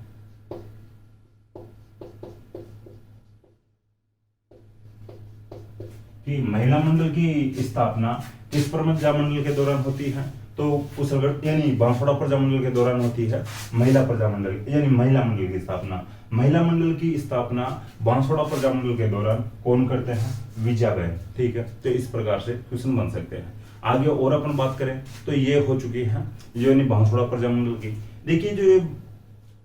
S1: कि महिला मंडल की स्थापना किस प्रजामंडल के दौरान होती है, तो कुशलगढ़ यानी बांसवाड़ा प्रजामंडल के दौरान होती है महिला प्रजामंडल यानी महिला मंडल की स्थापना। महिला मंडल की स्थापना बांसवाड़ा प्रजामंडल के दौरान कौन करते हैं, विजया बहन। ठीक है, तो इस प्रकार से क्वेश्चन बन सकते हैं। आगे और अपन बात करें तो ये हो चुकी है यानी बांसवाड़ा प्रजामंडल की। देखिए, जो ये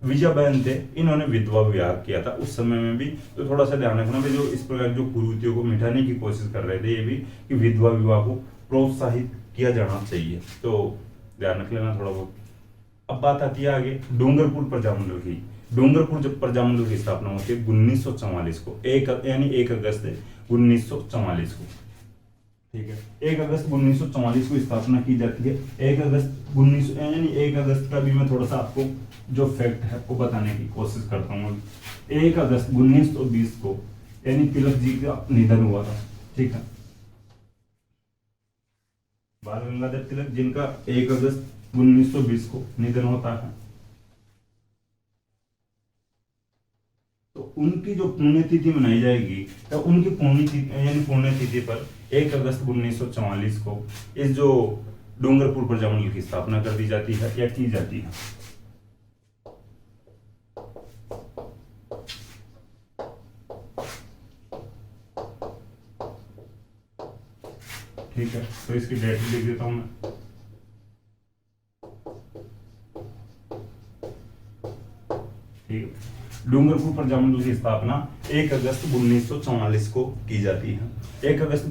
S1: विजया बहन थे, इन्होंने विधवा विवाह किया था उस समय में भी। तो थोड़ा सा ध्यान रखना भाई, जो इस प्रकार जो कुरीतियों को मिटाने की कोशिश कर रहे थे ये भी, कि विधवा विवाह को प्रोत्साहित किया जाना चाहिए। तो ध्यान रख लेना थोड़ा बहुत। अब बात आती है आगे डूंगरपुर प्रजामंडल की। डूंगरपुर जब प्रजामंडल की स्थापना होती है 1944 को, 1 अगस्त 1944 को। ठीक है, 1 अगस्त 1944 को स्थापना की जाती है। 1 अगस्त 19 यानी 1 अगस्त का भी मैं थोड़ा सा आपको जो फैक्ट है वो बताने की कोशिश करता हूँ। 1 अगस्त 1920 को यानी तिलक जी का निधन हुआ था। ठीक है, बाल गंगाधर तिलक जिनका 1 अगस्त 1920 को निधन होता है। तो उनकी जो पुण्यतिथि मनाई जाएगी, तो उनकी पुण्यतिथि यानी पुण्यतिथि पर 1 अगस्त 1944 को इस जो डूंगरपुर प्रजामंडल की स्थापना कर दी जाती है या की जाती है। ठीक है, तो इसकी डेट लिख देता हूं मैं। ठीक है, डूंगरपुर प्रजामंडल की स्थापना 1 अगस्त 1944 को की जाती है। 1 अगस्त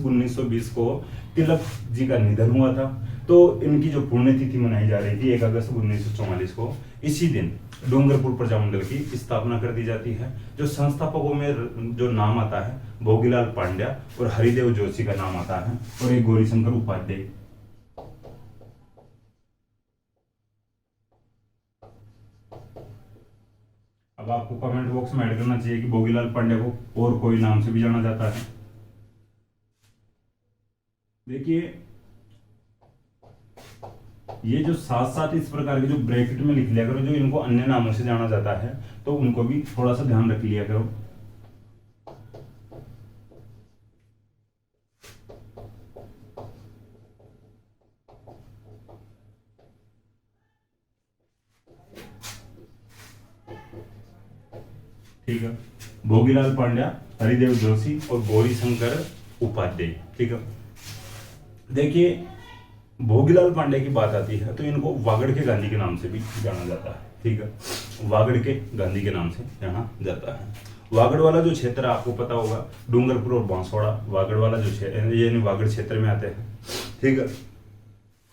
S1: 1920 को तिलक जी का निधन हुआ था। तो इनकी जो पुण्यतिथि मनाई जा रही थी 1 अगस्त 1944 को, इसी दिन डूंगरपुर प्रजामंडल की स्थापना कर दी जाती है। जो संस्थापकों में जो नाम आता है, भोगीलाल पांड्या और हरिदेव जोशी का नाम आता है, और एक गौरीशंकर उपाध्याय। अब आपको कमेंट बॉक्स में ऐड करना चाहिए कि भोगीलाल पांड्या को और कोई नाम से भी जाना जाता है। देखिए ये जो साथ साथ इस प्रकार के जो ब्रैकेट में लिख लिया करो, जो इनको अन्य नामों से जाना जाता है, तो उनको भी थोड़ा सा ध्यान रख लिया करो। ठीक है, भोगीलाल पांड्या, हरिदेव जोशी और गौरीशंकर उपाध्याय। ठीक है, देखिए भोगीलाल पांडे की बात आती है तो इनको वागड़ के गांधी के नाम से भी जाना जाता है। ठीक है, वागड़ के गांधी के नाम से जाना जाता है। वागड़ वाला जो क्षेत्र आपको पता होगा, डूंगरपुर और बांसवाड़ा वागड़ वाला जो क्षेत्र, ये वागड़ क्षेत्र में आते हैं। ठीक है,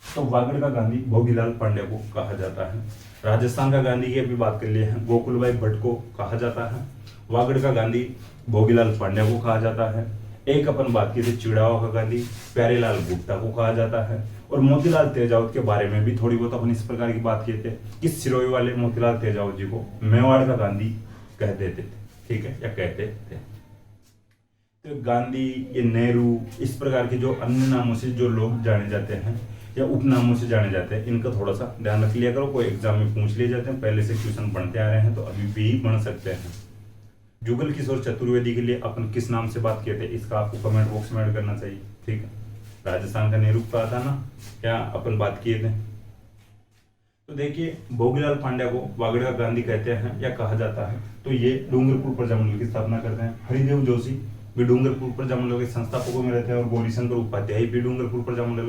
S1: तो वागड़ का गांधी भोगीलाल पांडे को कहा जाता है। राजस्थान का गांधी की अभी बात कर लिए हैं, गोकुलभाई भट्ट को कहा जाता है। वागड़ का गांधी भोगीलाल पांडे को कहा जाता है। एक अपन बात की थी चिड़ावा का गांधी प्यारेलाल भुट्टा को कहा जाता है। और मोतीलाल तेजावत के बारे में भी थोड़ी बहुत अपन इस प्रकार की बात किए थे कि सिरोही वाले मोतीलाल तेजावत जी को मेवाड़ का गांधी कह देते थे। ठीक है, या कहते थे। तो गांधी, ये नेहरू, इस प्रकार के जो अन्य नामों से जो लोग जाने जाते हैं या उपनामों से जाने जाते हैं, इनका थोड़ा सा ध्यान रख लिया करो। कोई एग्जाम में पूछ लिए जाते हैं, पहले से क्वेश्चन बनते आ रहे हैं, तो अभी भी बन सकते हैं। जुगल किशोर चतुर्वेदी के लिए अपन किस नाम से बात किए थे, इसका आपको कमेंट बॉक्स में ऐड करना चाहिए। ठीक है, राजस्थान का नेहरू का था ना, क्या अपन बात किए थे। तो देखिए भोगीलाल पांड्या को वागड़ का गांधी कहते हैं या कहा जाता है, तो ये डूंगरपुर प्रजामंडल की स्थापना करते हैं। हरिदेव जोशी भी डूंगरपुर प्रजामंडल के संस्थापकों में रहते हैं, और गौरीशंकर उपाध्याय भी डूंगरपुर प्रजामंडल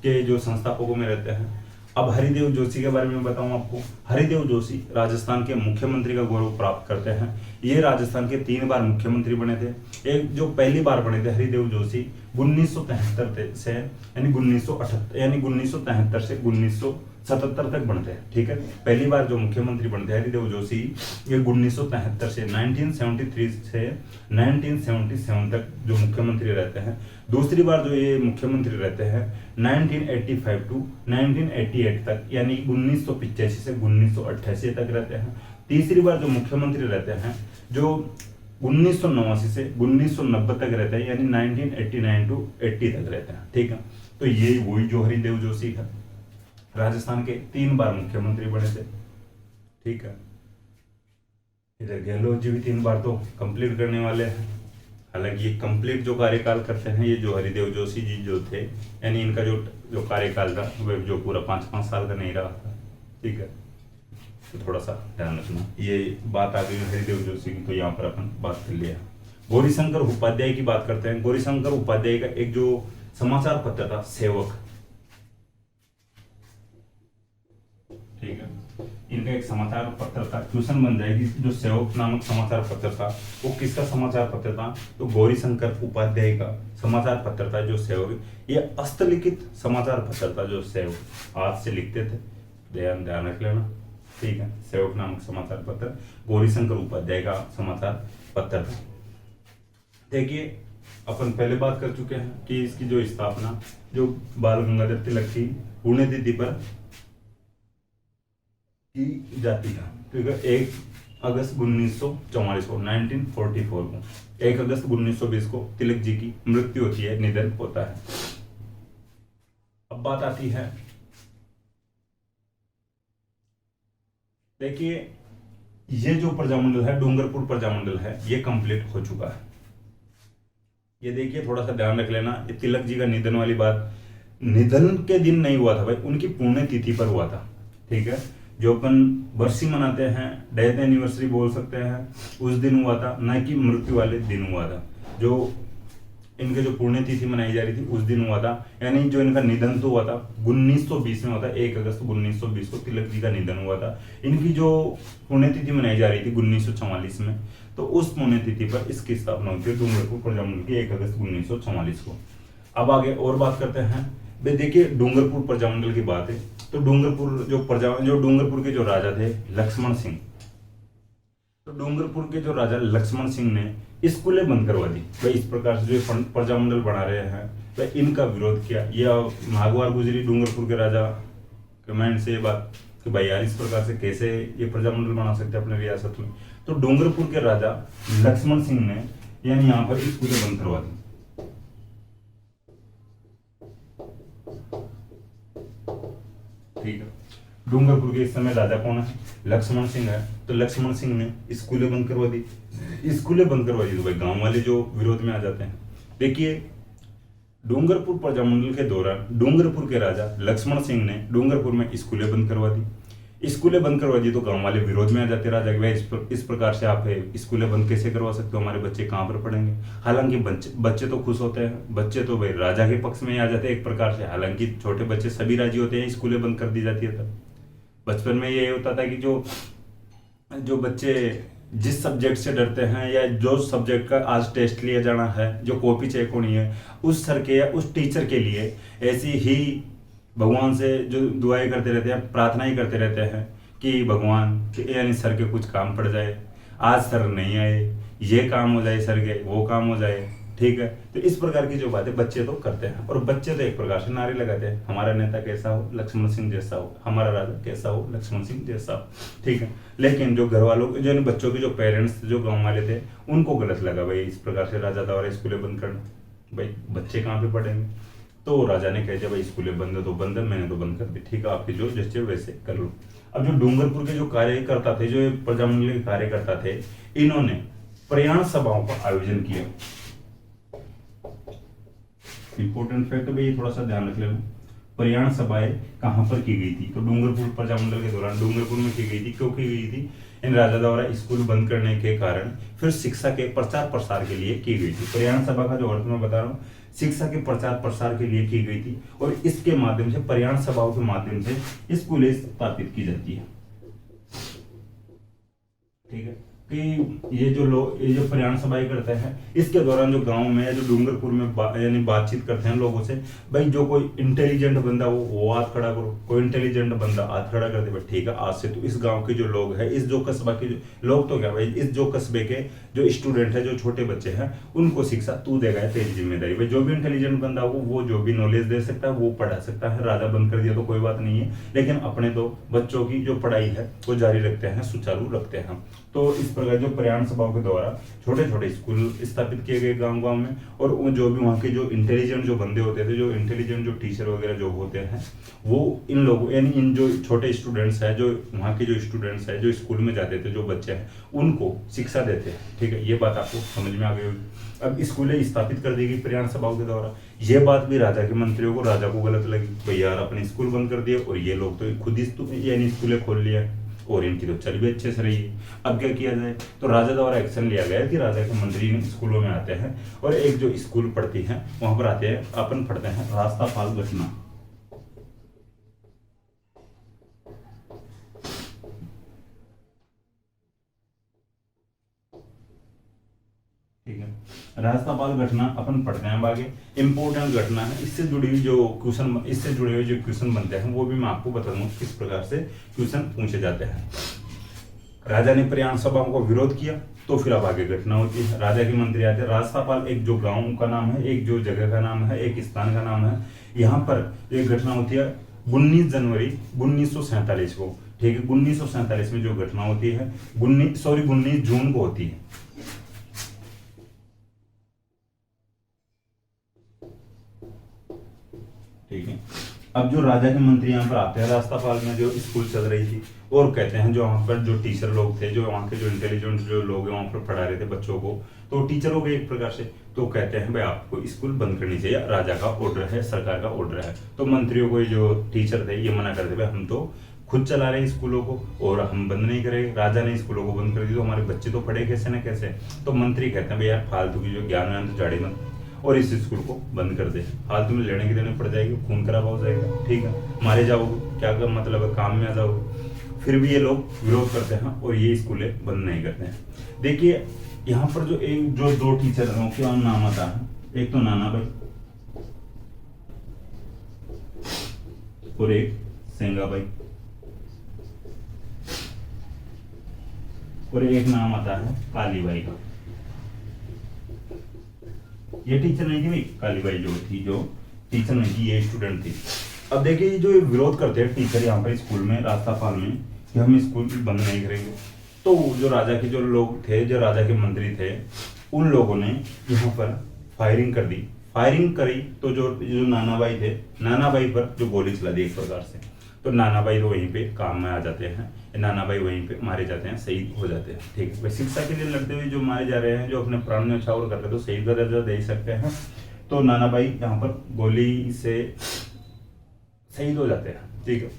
S1: के जो संस्थापकों में रहते हैं। अब हरिदेव जोशी के बारे में बताऊं आपको। हरिदेव जोशी राजस्थान के मुख्यमंत्री का गौरव प्राप्त करते हैं। ये राजस्थान के 3 बार मुख्यमंत्री बने थे। एक जो पहली बार बने थे हरिदेव जोशी 1973 से यानी 1973 से 1977 तक बनते हैं। ठीक है, पहली बार जो मुख्यमंत्री बनते हैं हरिदेव जोशी, ये 1973 से 1973 से 1977 तक जो मुख्यमंत्री रहते हैं। दूसरी बार जो ये मुख्यमंत्री रहते हैं 1985 टू 1988 तक, यानी 1985 से 1988 तक रहते हैं। तीसरी बार जो मुख्यमंत्री रहते हैं जो 1989 से 1990 तक रहते हैं, यानी 1989 टू 80 तक रहते हैं। ठीक है, तो ये वही जो हरिदेव जोशी है, राजस्थान के 3 बार मुख्यमंत्री बने थे। ठीक है, इधर गहलोत जी भी 3 बार तो कंप्लीट करने वाले हैं। हालांकि ये कंप्लीट जो कार्यकाल करते हैं, ये जो हरिदेव जोशी जी जो थे, यानी इनका जो कार्यकाल था वह जो पूरा 5-5 साल का नहीं रहा था। ठीक है, तो थोड़ा सा ध्यान रखना। ये बात आ गई हरिदेव जोशी की, तो यहाँ पर अपन बात कर लिया। गौरीशंकर उपाध्याय की बात करते हैं। गौरीशंकर उपाध्याय का एक जो समाचार पत्र था सेवक, ठीक है, इनका एक समाचार पत्र था। क्वेश्चन बन जाएगी जो सेवक नामक समाचार पत्र था वो किसका समाचार पत्र था, तो गौरीशंकर उपाध्याय का समाचार पत्र था जो सेवक। ये हस्तलिखित समाचार पत्र था जो सेवक हाथ से लिखते थे, ध्यान रख लेना। ठीक है, सेवक नामक समाचार पत्र गौरीशंकर उपाध्याय का समाचार पत्र था। देखिए अपन पहले बात कर चुके हैं कि इसकी जो स्थापना जो बाल गंगाधर तिलक की पुण्यतिथि पर की जाती है। ठीक है, 1 अगस्त 1944 को 1944 को 1 अगस्त 1920 को तिलक जी की मृत्यु होती है, निधन होता है। अब बात आती है, देखिए ये जो प्रजामंडल है डूंगरपुर प्रजामंडल है, ये कंप्लीट हो चुका है। ये देखिए थोड़ा सा ध्यान रख लेना, ये तिलक जी का निधन वाली बात निधन के दिन नहीं हुआ था भाई, उनकी पुण्यतिथि पर हुआ था। ठीक है, जो अपन बरसी मनाते हैं, डेथ एनिवर्सरी बोल सकते हैं, उस दिन हुआ था, न कि मृत्यु वाले दिन हुआ था। जो इनके जो पुण्यतिथि मनाई जा रही थी उस दिन हुआ था, यानी जो इनका निधन तो हुआ था 1920 में हुआ था। 1 अगस्त 1920 को तिलक जी का निधन हुआ था। इनकी जो पुण्यतिथि मनाई जा रही थी 1944 में, तो उस पुण्यतिथि पर इसकी स्थापना हुई थी डूंगरपुर प्रजामंडल की 1 अगस्त 1944 को। अब आगे और बात करते हैं। भाई देखिए डूंगरपुर प्रजामंडल की बात है तो डूंगरपुर के जो राजा थे लक्ष्मण सिंह, तो डूंगरपुर के जो राजा लक्ष्मण सिंह ने स्कूलें बंद करवा दी। भाई इस प्रकार से जो प्रजामंडल बना रहे हैं भाई इनका विरोध किया। यह भागवार गुजरी डूंगरपुर के राजा के माइंड से ये बात कि भाई यार इस प्रकार से कैसे ये प्रजामंडल बना सकते हैं अपने रियासत में। तो डूंगरपुर के राजा लक्ष्मण सिंह ने यानी यहाँ पर स्कूलें बंद करवा दी। ठीक है, डूंगरपुर के इस समय राजा कौन है? लक्ष्मण सिंह है। तो लक्ष्मण सिंह ने स्कूलें बंद करवा दी। स्कूलें बंद करवा दी तो भाई गांव वाले जो विरोध में आ जाते हैं। देखिए डूंगरपुर प्रजामंडल के दौरान डूंगरपुर के राजा लक्ष्मण सिंह ने डूंगरपुर में स्कूलें बंद करवा दी। स्कूलें बंद करवा दी तो गांव वाले विरोध में आ जाते राजा के, भाई इस प्रकार से आप स्कूलें बंद कैसे करवा सकते हो, हमारे बच्चे कहाँ पर पढ़ेंगे। हालांकि बच्चे तो खुश होते हैं, बच्चे तो भाई राजा के पक्ष में आ जाते हैं एक प्रकार से। हालांकि छोटे बच्चे सभी राजी होते हैं, स्कूलें बंद कर दी जाती है। तब बचपन में ये होता था कि जो बच्चे जिस सब्जेक्ट से डरते हैं या जो सब्जेक्ट का आज टेस्ट लिया जाना है, जो कॉपी चेक होनी है, उस सर के या उस टीचर के लिए ऐसी ही भगवान से जो दुआएं करते रहते हैं, प्रार्थना ही करते रहते हैं कि भगवान यानी सर के कुछ काम पड़ जाए, आज सर नहीं आए, ये काम हो जाए, सर के वो काम हो जाए। ठीक है, तो इस प्रकार की जो बातें बच्चे तो करते हैं और बच्चे तो एक प्रकार से नारे लगाते हैं, हमारा नेता कैसा हो, लक्ष्मण सिंह जैसा हो, हमारा राजा कैसा हो, लक्ष्मण सिंह जैसा हो। ठीक है, लेकिन जो घर वालों जो बच्चों के जो पेरेंट्स जो गाँव वाले थे उनको गलत लगा भाई इस प्रकार से राजा द्वारा स्कूलें बंद करना, भाई बच्चे कहाँ पे पढ़ेंगे। तो राजा ने कह दिया भाई स्कूलें बंद है तो बंद है, मैंने तो बंद कर दी, ठीक है आपकी जो जैसे वैसे कर लो। अब जो डूंगरपुर के जो कार्यकर्ता थे, जो प्रजामंडल के कार्यकर्ता थे, इन्होंने प्रयाण सभाओं का आयोजन किया। इंपॉर्टेंट फैक्ट भाई ये थोड़ा सा ध्यान रख लेना, प्रयाण सभाएं कहां पर की गई थी? तो डूंगरपुर प्रजामंडल के दौरान डूंगरपुर में की गई थी। क्यों की गई थी? इन राजा द्वारा स्कूल बंद करने के कारण फिर शिक्षा के प्रचार प्रसार के लिए की गई थी। प्रयाण सभा का जो अर्थ मैं बता रहा हूँ, शिक्षा के प्रचार प्रसार के लिए की गई थी और इसके माध्यम से प्रयाण सभाओं के माध्यम से स्कूलें स्थापित की जाती है। ठीक है, कि ये जो प्रयाण सभाएं करते हैं इसके दौरान जो गांव में या जो डूंगरपुर में यानी बातचीत करते हैं लोगों से, भाई जो कोई इंटेलिजेंट बंदा वो हाथ खड़ा करो, कोई इंटेलिजेंट बंदा हाथ खड़ा कर दे, भाई ठीक है आज से तो इस गांव के जो लोग हैं, इस जो कस्बा के लोग तो क्या भाई इस जो कस्बे के जो स्टूडेंट है, जो छोटे बच्चे हैं, उनको शिक्षा तू देगा, तेरी जिम्मेदारी। भाई जो भी इंटेलिजेंट बंदा हो वो जो भी नॉलेज दे सकता है वो पढ़ा सकता है। राजा बंद कर दिया तो कोई बात नहीं है, लेकिन अपने तो बच्चों की जो पढ़ाई है वो जारी रखते हैं, सुचारू रखते हैं। तो इस प्रकार जो प्रयाण सभाओं के द्वारा छोटे छोटे स्कूल स्थापित किए गए गांव में, और वो जो भी वहाँ के जो इंटेलिजेंट जो बंदे होते थे, जो इंटेलिजेंट जो टीचर वगैरह जो होते हैं, वो इन लोगों यानी इन जो छोटे स्टूडेंट्स हैं, जो वहाँ के जो स्टूडेंट्स हैं, जो स्कूल में जाते थे, जो बच्चे हैं, उनको शिक्षा देते हैं। ठीक है, ये बात आपको समझ में आ गई होगी। अब स्कूलें स्थापित कर दी गई प्रयाण सभाओं के द्वारा। ये बात भी राजा के मंत्रियों को, राजा को गलत लगी, भाई यार अपने स्कूल बंद कर दिए और ये लोग तो खुद ही यानी स्कूलें खोल लिया और इनकी तो चल भी अच्छे से रही है। अब क्या किया जाए? तो राजा द्वारा एक्शन लिया गया कि राजा के मंत्री स्कूलों में आते हैं और एक जो स्कूल पढ़ती है वहां पर आते हैं, अपन पढ़ते हैं रास्तापाल घटना। ठीक है, रास्तापाल घटना अपन पढ़ते हैं आगे, इंपॉर्टेंट घटना है। इससे जुड़ी हुई जो क्वेश्चन, इससे जुड़े हुए जो क्वेश्चन बनते हैं वो भी मैं आपको बताऊंगा किस प्रकार से क्वेश्चन पूछे जाते हैं। राजा ने प्रयाण सभाओं को विरोध किया तो फिर अब आगे घटना होती है। राजा के मंत्री आते हैं। रास्तापाल एक जो गांव का नाम है, एक जो जगह का नाम है, एक स्थान का नाम है। यहाँ पर एक घटना होती है 19 जनवरी 1947 को। ठीक है, 1947 में जो घटना होती है 19 जून को होती है। ठीक है, अब जो राजा के मंत्री यहाँ पर आते हैं, रास्तापाल में जो स्कूल चल रही थी, और कहते हैं जो वहाँ पर जो टीचर लोग थे, जो वहाँ के जो इंटेलिजेंट जो लोग हैं वहाँ पर पढ़ा रहे थे बच्चों को, तो टीचर हो गए एक प्रकार से, तो कहते हैं भाई आपको स्कूल बंद करनी चाहिए, राजा का ऑर्डर है, सरकार का ऑर्डर है। तो मंत्रियों को जो टीचर थे ये मना करते, भाई हम तो खुद चला रहे हैं स्कूलों को और हम बंद नहीं करेंगे। राजा ने स्कूलों को बंद कर दी तो हमारे बच्चे तो पढ़े कैसे न कैसे। तो मंत्री कहते हैं भाई यार फालतू की जो ज्ञान व्यान तो झाड़ी मत और इस स्कूल को बंद कर दे, फालतू में लेने की देने पड़ जाएगी, खून खराब हो जाएगा। ठीक है, मारे जाओगे, क्या का मतलब है, काम में आ जाओगे। फिर भी ये लोग विरोध करते हैं और ये स्कूलें बंद नहीं करते हैं। देखिए यहाँ पर जो दो टीचर हैं क्या नाम आता है, एक तो नाना भाई और एक सेंगाबाई, और एक नाम आता है कालीबाई का। ये टीचर नहीं थी भाई, कालीबाई जो थी, जो टीचर नहीं थी, ये स्टूडेंट थी। अब देखिए ये जो विरोध करते हैं टीचर यहाँ पर स्कूल में, रास्तापाल में, कि हम स्कूल बंद नहीं करेंगे, तो जो राजा के जो लोग थे, जो राजा के मंत्री थे, उन लोगों ने यहाँ पर फायरिंग कर दी। फायरिंग करी तो जो जो नानाबाई थे, नानाबाई पर जो गोली चला दी एक प्रकार से, तो नानाबाई तो वहीं पे काम में आ जाते हैं, नानाबाई वहीं पे मारे जाते हैं, शहीद हो जाते हैं। ठीक है, शिक्षा के लिए लड़ते हुए जो मारे जा रहे हैं, जो अपने प्राण न्यौछावर कर रहे हैं, तो शहीद का दर्जा दे सकते हैं। तो नानाबाई यहाँ पर गोली से शहीद हो जाते हैं। ठीक है,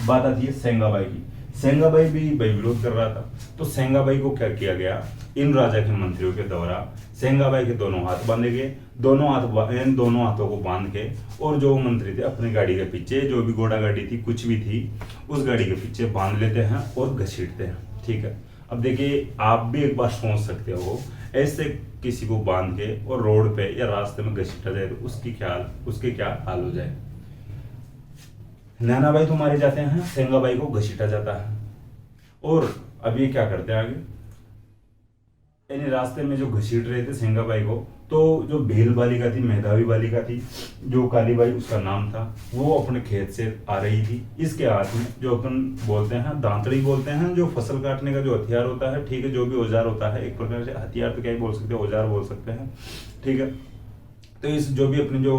S1: बात आती है सेंगाबाई की। सेंगाबाई भी भाई विरोध कर रहा था, तो सेंगाबाई को क्या किया गया, इन राजा के मंत्रियों के द्वारा सेंगाबाई के दोनों हाथ बांधे गए, इन दोनों हाथों को बांध के, और जो मंत्री थे अपनी गाड़ी के पीछे, जो भी घोड़ा गाड़ी थी कुछ भी थी, उस गाड़ी के पीछे बांध लेते हैं और घसीटते हैं। ठीक है, अब देखिए आप भी एक बार सोच सकते हो, ऐसे किसी को बांध के और रोड पे या रास्ते में घसीटा जाए तो उसके क्या हाल हो जाए। नानाबाई तो मारे जाते हैं, सेंगाबाई को घसीटा जाता है। और अब ये क्या करते हैं आगे, यानी रास्ते में जो घसीट रहे थे सेंगाबाई को, तो जो भील बालिका थी, मेधावी बालिका थी, जो कालीबाई उसका नाम था, वो अपने खेत से आ रही थी। इसके हाथ में जो अपन बोलते हैं दांतड़ी बोलते हैं, जो फसल काटने का जो हथियार होता है, ठीक है, जो भी औजार होता है, एक प्रकार से हथियार तो क्या ही बोल सकते हैं, औजार बोल सकते हैं। ठीक है, तो इस जो भी अपनी जो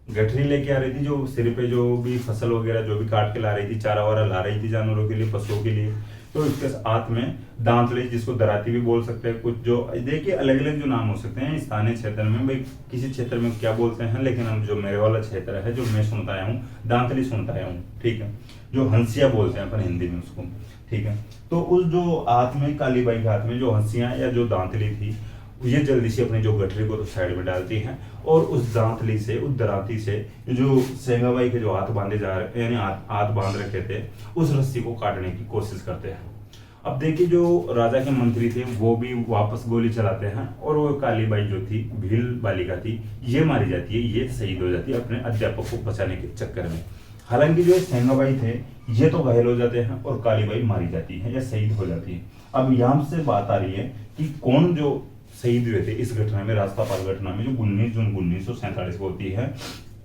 S1: गठरी लेके आ रही थी, जो सिर पे जो भी फसल वगैरह जो भी काट के ला रही थी, चारा वारा ला रही थी जानवरों के लिए, पशुओं के लिए, तो इसके हाथ में दांतली, जिसको दराती भी बोल सकते हैं, कुछ जो देखिए अलग अलग जो नाम हो सकते हैं स्थानीय क्षेत्र में, भाई किसी क्षेत्र में क्या बोलते हैं, लेकिन हम जो मेरे वाला क्षेत्र है, जो मैं सुनता आया हूँ, दांतली सुनता आया हूँ। ठीक है, जो हंसिया बोलते हैं अपन हिंदी में उसको। ठीक है, तो उस जो हाथ में, कालीबाई के हाथ में जो हंसियां या जो दांतली थी, ये जल्दी से अपनी जो गठरी को तो साइड में डालती हैं, और उस दांतली से, उस दराती से जो सेंगाबाई के जो हाथ बांधे जा रहे, यानी हाथ बांध रखे थे, उस रस्सी को काटने की कोशिश करते हैं। अब देखिए जो राजा के मंत्री थे वो भी वापस गोली चलाते हैं, और वो कालीबाई जो थी, भील बालिका थी, ये मारी जाती है, ये शहीद हो जाती है अपने अध्यापक को बचाने के चक्कर में। हालांकि जो सेंगाबाई थे ये तो घायल हो जाते हैं, और कालीबाई मारी जाती है या शहीद हो जाती है। अब यहाँ से बात आ रही है कि कौन जो शहीद हुए थे इस घटना में, रास्तापाल घटना में, जो 19 जून 1947 को होती है।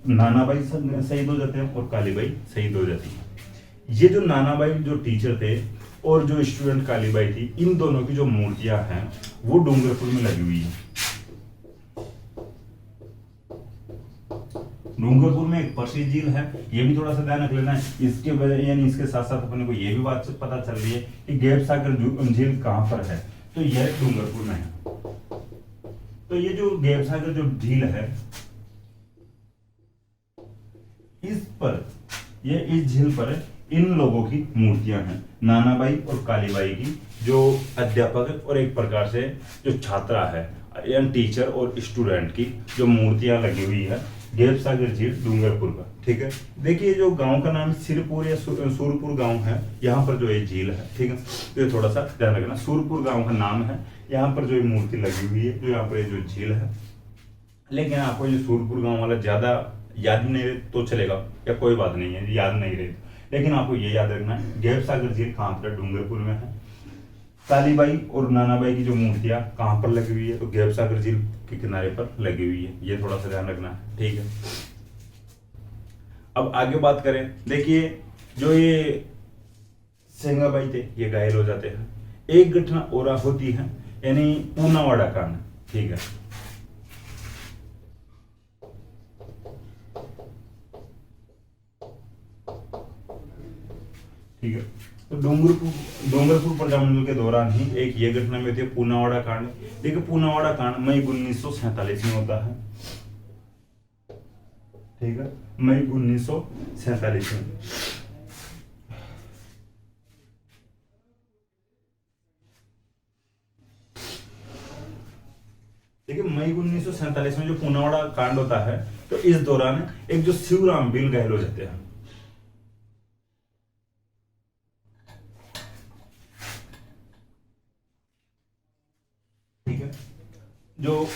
S1: नानाबाई शहीद हो जाते हैं और कालीबाई शहीद हो जाती है। ये जो नानाबाई जो टीचर थे और जो स्टूडेंट कालीबाई थी, इन दोनों की जो मूर्तियां हैं वो डूंगरपुर में लगी हुई है। डूंगरपुर में एक पर्सी झील है, ये भी थोड़ा सा ध्यान रख लेना है। इसके वजह यानी इसके साथ साथ अपने को ये भी बात पता चल रही है कि गैप सागर झील कहां पर है, तो यह डूंगरपुर में है। तो ये जो गैप सागर जो झील है, इस झील पर इन लोगों की मूर्तियां हैं, नानाबाई और कालीबाई की, जो अध्यापक और एक प्रकार से जो छात्रा है, यानी टीचर और स्टूडेंट की जो मूर्तियां लगी हुई है गैप सागर झील डूंगरपुर का। ठीक है, देखिए जो गांव का नाम सिरपुर या सूरपुर गांव है, यहाँ पर जो ये झील है। ठीक है, तो ये थोड़ा सा ध्यान रखना, सूरपुर गांव का नाम है, यहाँ पर जो ये मूर्ति लगी हुई है, जो यहाँ पर जो झील है। लेकिन आपको ये सूरपुर गांव वाला ज्यादा याद नहीं रहे तो चलेगा, या कोई बात नहीं है, याद नहीं रहे, लेकिन आपको ये याद रखना है गैप सागर झील कहाँ पर, डूंगरपुर में है। कालीबाई और नानाबाई की जो मूर्तियां कहाँ पर लगी हुई है, तो गैप सागर झील के किनारे पर लगी हुई है, ये थोड़ा सा ध्यान रखना है। ठीक है, अब आगे बात करें, देखिए जो ये सेंगाबाई थे ये घायल हो जाते हैं। एक घटना और होती है, यानी पूनावाड़ा कांड। ठीक है, ठीक है, तो डूंगरपुर प्रजामंडल के दौरान ही एक ये घटना में थी पूनावाड़ा कांड। देखिए पूनावाड़ा कांड मई 1947 में होता है। ठीक है, मई 1947 में। देखिए मई 1947 में जो पूनावाड़ा कांड होता है, तो इस दौरान एक जो शिवराम बिल घायल हो जाते हैं। ठीक है, जो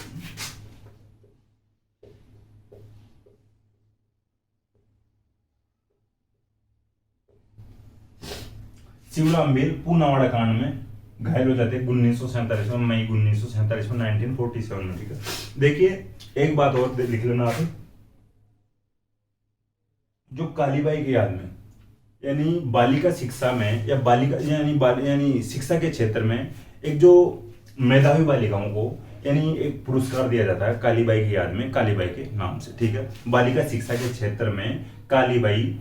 S1: शिवलाम पूनावाड़ा कांड में घायल हो जाते हैं 1947 में, मई 1947 में, 1947 में। ठीक है, देखिए एक बात और लिख लेना आप, जो कालीबाई की याद में यानी बालिका शिक्षा में या बालिका यानी शिक्षा के क्षेत्र में एक जो मेधावी बालिकाओं को यानी एक पुरस्कार दिया जाता है कालीबाई की याद में, कालीबाई के नाम से। ठीक है, बालिका शिक्षा के क्षेत्र में कालीबाई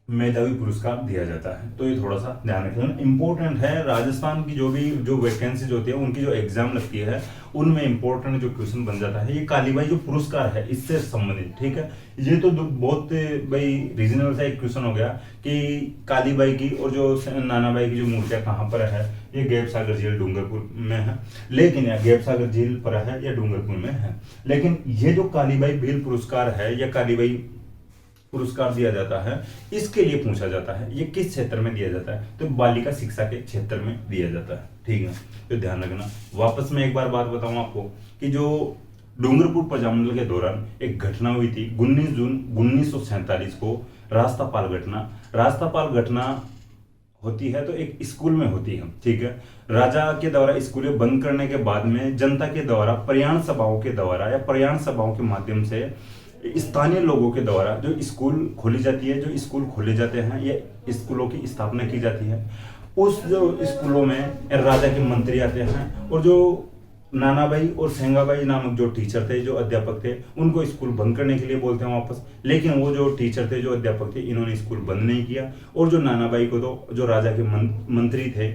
S1: मेधावी पुरस्कार दिया जाता है। तो ये थोड़ा सा ध्यान रखना इंपॉर्टेंट है। राजस्थान की जो वैकेंसीज होती है, उनकी जो एग्जाम लगती है, उनमें इंपॉर्टेंट जो क्वेश्चन बन जाता है ये कालीबाई जो पुरस्कार है इससे संबंधित। ठीक है, ये तो बहुत भाई रीजनल सा एक क्वेश्चन हो गया कि कालीबाई की और जो नानाबाई की जो मूर्तियां कहाँ पर है, ये गैप सागर झील डूंगरपुर में है, लेकिन गैप सागर झील पर है या डूंगरपुर में है। लेकिन ये जो कालीबाई भील पुरस्कार है या कालीबाई पुरस्कार दिया जाता है, इसके लिए पूछा जाता है ये किस क्षेत्र में दिया जाता है, तो बालिका शिक्षा के क्षेत्र में दिया जाता है। ठीक है, तो ध्यान रखना। वापस में एक बार बात बताऊं आपको कि जो डूंगरपुर प्रजामंडल के दौरान एक घटना हुई थी 19 जून 1947 को, रास्तापाल घटना होती है तो एक स्कूल में होती है। ठीक है, राजा के द्वारा स्कूलें बंद करने के बाद में जनता के द्वारा प्रयाण सभाओं के माध्यम से स्थानीय लोगों के द्वारा जो स्कूल खोली जाती है, जो स्कूल खोले जाते हैं, ये स्कूलों की स्थापना की जाती है। उस जो स्कूलों में राजा के मंत्री आते हैं और जो नानाबाई और सेंगाबाई नामक जो टीचर थे, जो अध्यापक थे, उनको स्कूल बंद करने के लिए बोलते हैं वापस। लेकिन वो जो टीचर थे, जो अध्यापक थे, इन्होंने स्कूल बंद नहीं किया और जो नानाबाई को तो जो राजा के मंत्री थे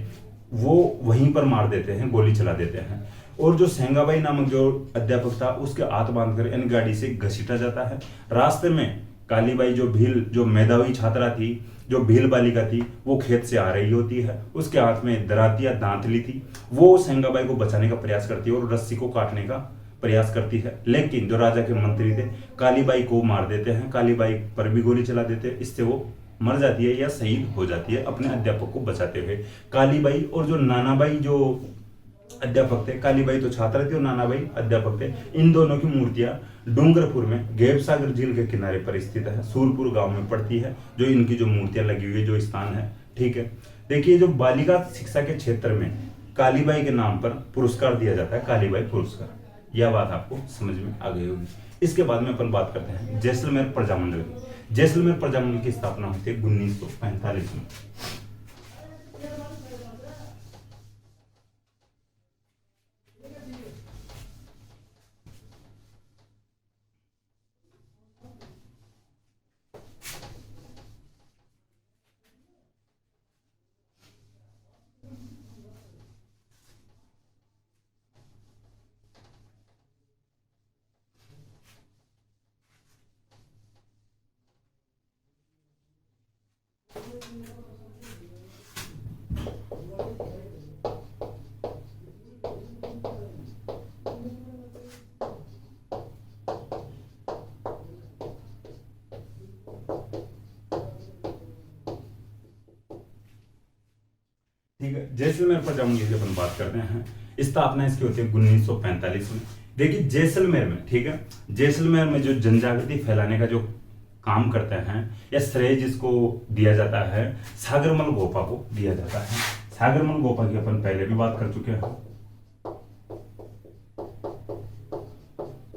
S1: वो वहीं पर मार देते हैं, गोली चला देते हैं। और जो सेंगाबाई नामक जो अध्यापक था उसके हाथ बांधकर इन गाड़ी से घसीटा जाता है। रास्ते में कालीबाई जो मेधावी छात्रा थी, जो भील बालिका थी, वो खेत से आ रही होती है, उसके हाथ में दराती या दांतली थी। वो सेंगाबाई को बचाने का प्रयास करती है और रस्सी को काटने का प्रयास करती है, लेकिन जो राजा के मंत्री थे कालीबाई को मार देते हैं, कालीबाई पर भी गोली चला देते हैं। इससे वो मर जाती है या शहीद हो जाती है अपने अध्यापक को बचाते हुए। कालीबाई और जो नानाबाई जो अध्यापक थे, कालीबाई तो छात्र थी और नानाबाई अध्यापक थे, इन दोनों की मूर्तियां डूंगरपुर में गैप सागर झील के किनारे पर स्थित है, सूरपुर गांव में पड़ती है, जो इनकी जो मूर्तियां लगी हुई है, जो स्थान है। ठीक है, देखिए जो बालिका शिक्षा के क्षेत्र में कालीबाई के नाम पर पुरस्कार दिया जाता है, कालीबाई पुरस्कार, यह बात आपको समझ में आ गई होगी। इसके बाद में अपन बात करते हैं जैसलमेर प्रजामंडल की। जैसलमेर प्रजामंडल की स्थापना होती है 1945 में। ठीक है, जैसलमेर प्रजामंडल की अपन बात करते हैं। स्थापना इसकी होती है 1945 में। देखिए जैसलमेर में, ठीक है, जैसलमेर में जो जनजागृति फैलाने का जो काम करते हैं या श्रेय जिसको दिया जाता है, सागरमल गोपा को दिया जाता है। सागरमल गोपा की अपन पहले भी बात कर चुके हैं।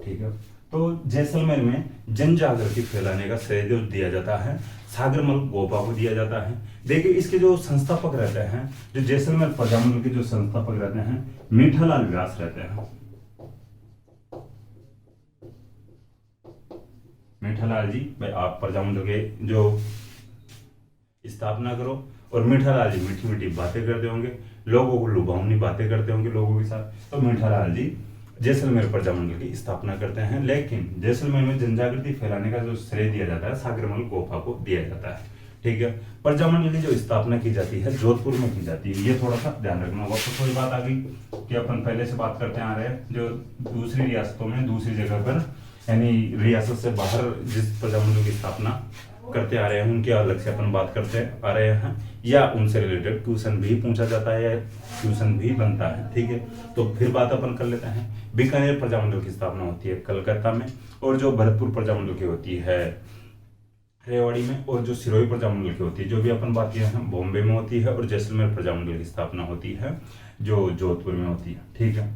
S1: ठीक है, तो जैसलमेर में जनजागृति फैलाने का श्रेय जो दिया जाता है सागरमल गोपा को दिया जाता है। देखिए इसके जो संस्थापक रहते हैं, जो जैसलमेर प्रजामंडल के जो संस्थापक रहते हैं, मीठालाल व्यास रहते हैं। मीठालाल जी, भाई आप प्रजामंडल के जो स्थापना करो, और मीठालाल जी मीठी मीठी बातें करते होंगे, लोगों को लुभावनी बातें करते होंगे लोगों के साथ, तो मीठालाल जी जैसलमेर प्रजामंडल की स्थापना करते हैं। लेकिन जैसलमेर में जनजागृति फैलाने का जो श्रेय दिया जाता है सागरमल गोपा को दिया जाता है। ठीक है, प्रजामंडल की जो स्थापना की जाती है जोधपुर में की जाती है, ये थोड़ा सा ध्यान रखना। वापस वही बात आ गई कि अपन पहले से बात करते आ रहे हैं, जो दूसरी रियासतों में दूसरी जगह पर यानी रियासत से बाहर जिस प्रजामंडल की स्थापना करते आ रहे हैं उनके अलग से अपन बात करते आ रहे हैं, या उनसे रिलेटेड क्वेश्चन भी पूछा जाता है या क्वेश्चन भी बनता है। ठीक है, तो फिर बात अपन कर लेते हैं। बीकानेर प्रजामंडल की स्थापना होती है कलकत्ता में, और जो भरतपुर प्रजामंडल की होती है रेवाड़ी में, और जो सिरोही प्रजामंडल की होती है, जो भी अपन बात किए हैं, बॉम्बे में होती है, और जैसलमेर प्रजामंडल की स्थापना होती है जो जोधपुर में होती है। ठीक है,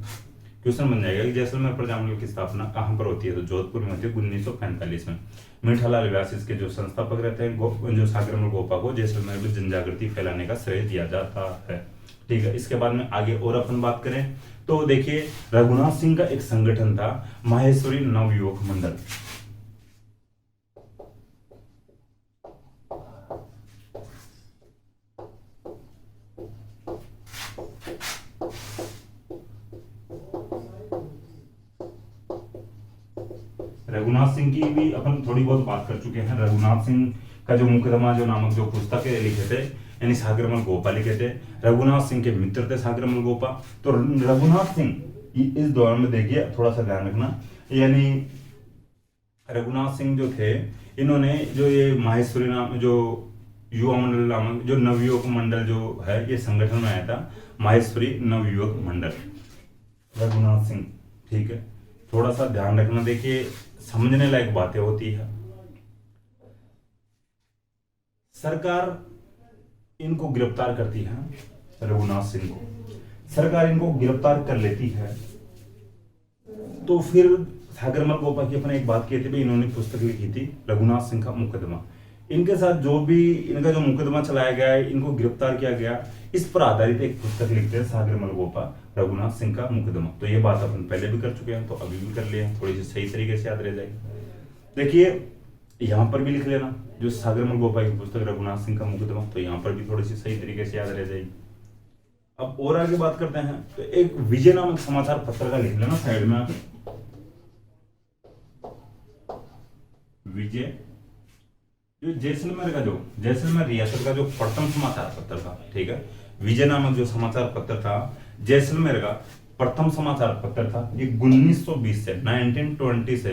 S1: क्वेश्चन बन जाएगा कि जैसलमेर प्रजामंडल की स्थापना कहाँ पर होती है, तो जोधपुर में होती है 1945 में। मीठालाल व्यास इसके जो संस्थापक रहते हैं, जो सागरमल गोपा को जैसलमेर में जनजागृति फैलाने का श्रेय दिया जाता है। ठीक है, इसके बाद में आगे और अपन बात करें तो देखिए, रघुनाथ सिंह का एक संगठन था माहेश्वरी नवयुवक मंडल। रघुनाथ सिंह की भी अपन थोड़ी बहुत बात कर चुके हैं। रघुनाथ सिंह का जो मुकदमा जो नामक जो पुस्तक लिखे थे, यानी सागरमल गोपा लिखे थे। रघुनाथ सिंह के मित्र थे सागरमल गोपा। तो रघुनाथ सिंह इस दौरान में देखिए, थोड़ा सा ध्यान रखना, यानी रघुनाथ सिंह जो थे, इन्होंने जो ये माहेश्वरी नाम जो युवा मंडल नामक जो नवयुवक मंडल जो है, ये संगठन में आया था, माहेश्वरी नवयुवक मंडल, रघुनाथ सिंह। ठीक है, थोड़ा सा ध्यान रखना, देखिए समझने लायक बातें होती है। सरकार इनको गिरफ्तार करती है, रघुनाथ सिंह को सरकार इनको गिरफ्तार कर लेती है। तो फिर सागरमल गोपा की अपने एक बात की थी भाई, इन्होंने पुस्तक लिखी थी रघुनाथ सिंह का मुकदमा। इनके साथ जो भी इनका जो मुकदमा चलाया गया है, इनको गिरफ्तार किया गया, इस पर आधारित एक पुस्तक लिखते हैं सागरमल गोपा, रघुनाथ सिंह का मुकदमा। तो ये बात अपन पहले भी कर चुके हैं, तो अभी भी कर लिए हैं, थोड़ी सी सही तरीके से याद रह जाएगी। देखिए यहाँ पर भी लिख लेना, जो सागरमल गोपा की पुस्तक रघुनाथ सिंह का मुकदमा, तो यहाँ पर भी थोड़ी सी सही तरीके से याद रह जाएगी। अब और आगे बात करते हैं, तो एक विजय नामक समाचार पत्र का लिख लेना साइड में आकर, विजय, जो जैसलमेर रियासत का जो प्रथम समाचार पत्र था। ठीक है, विजय नामक जो समाचार पत्र था, जैसलमेर का प्रथम समाचार पत्र था। ये 1920 से 1920 से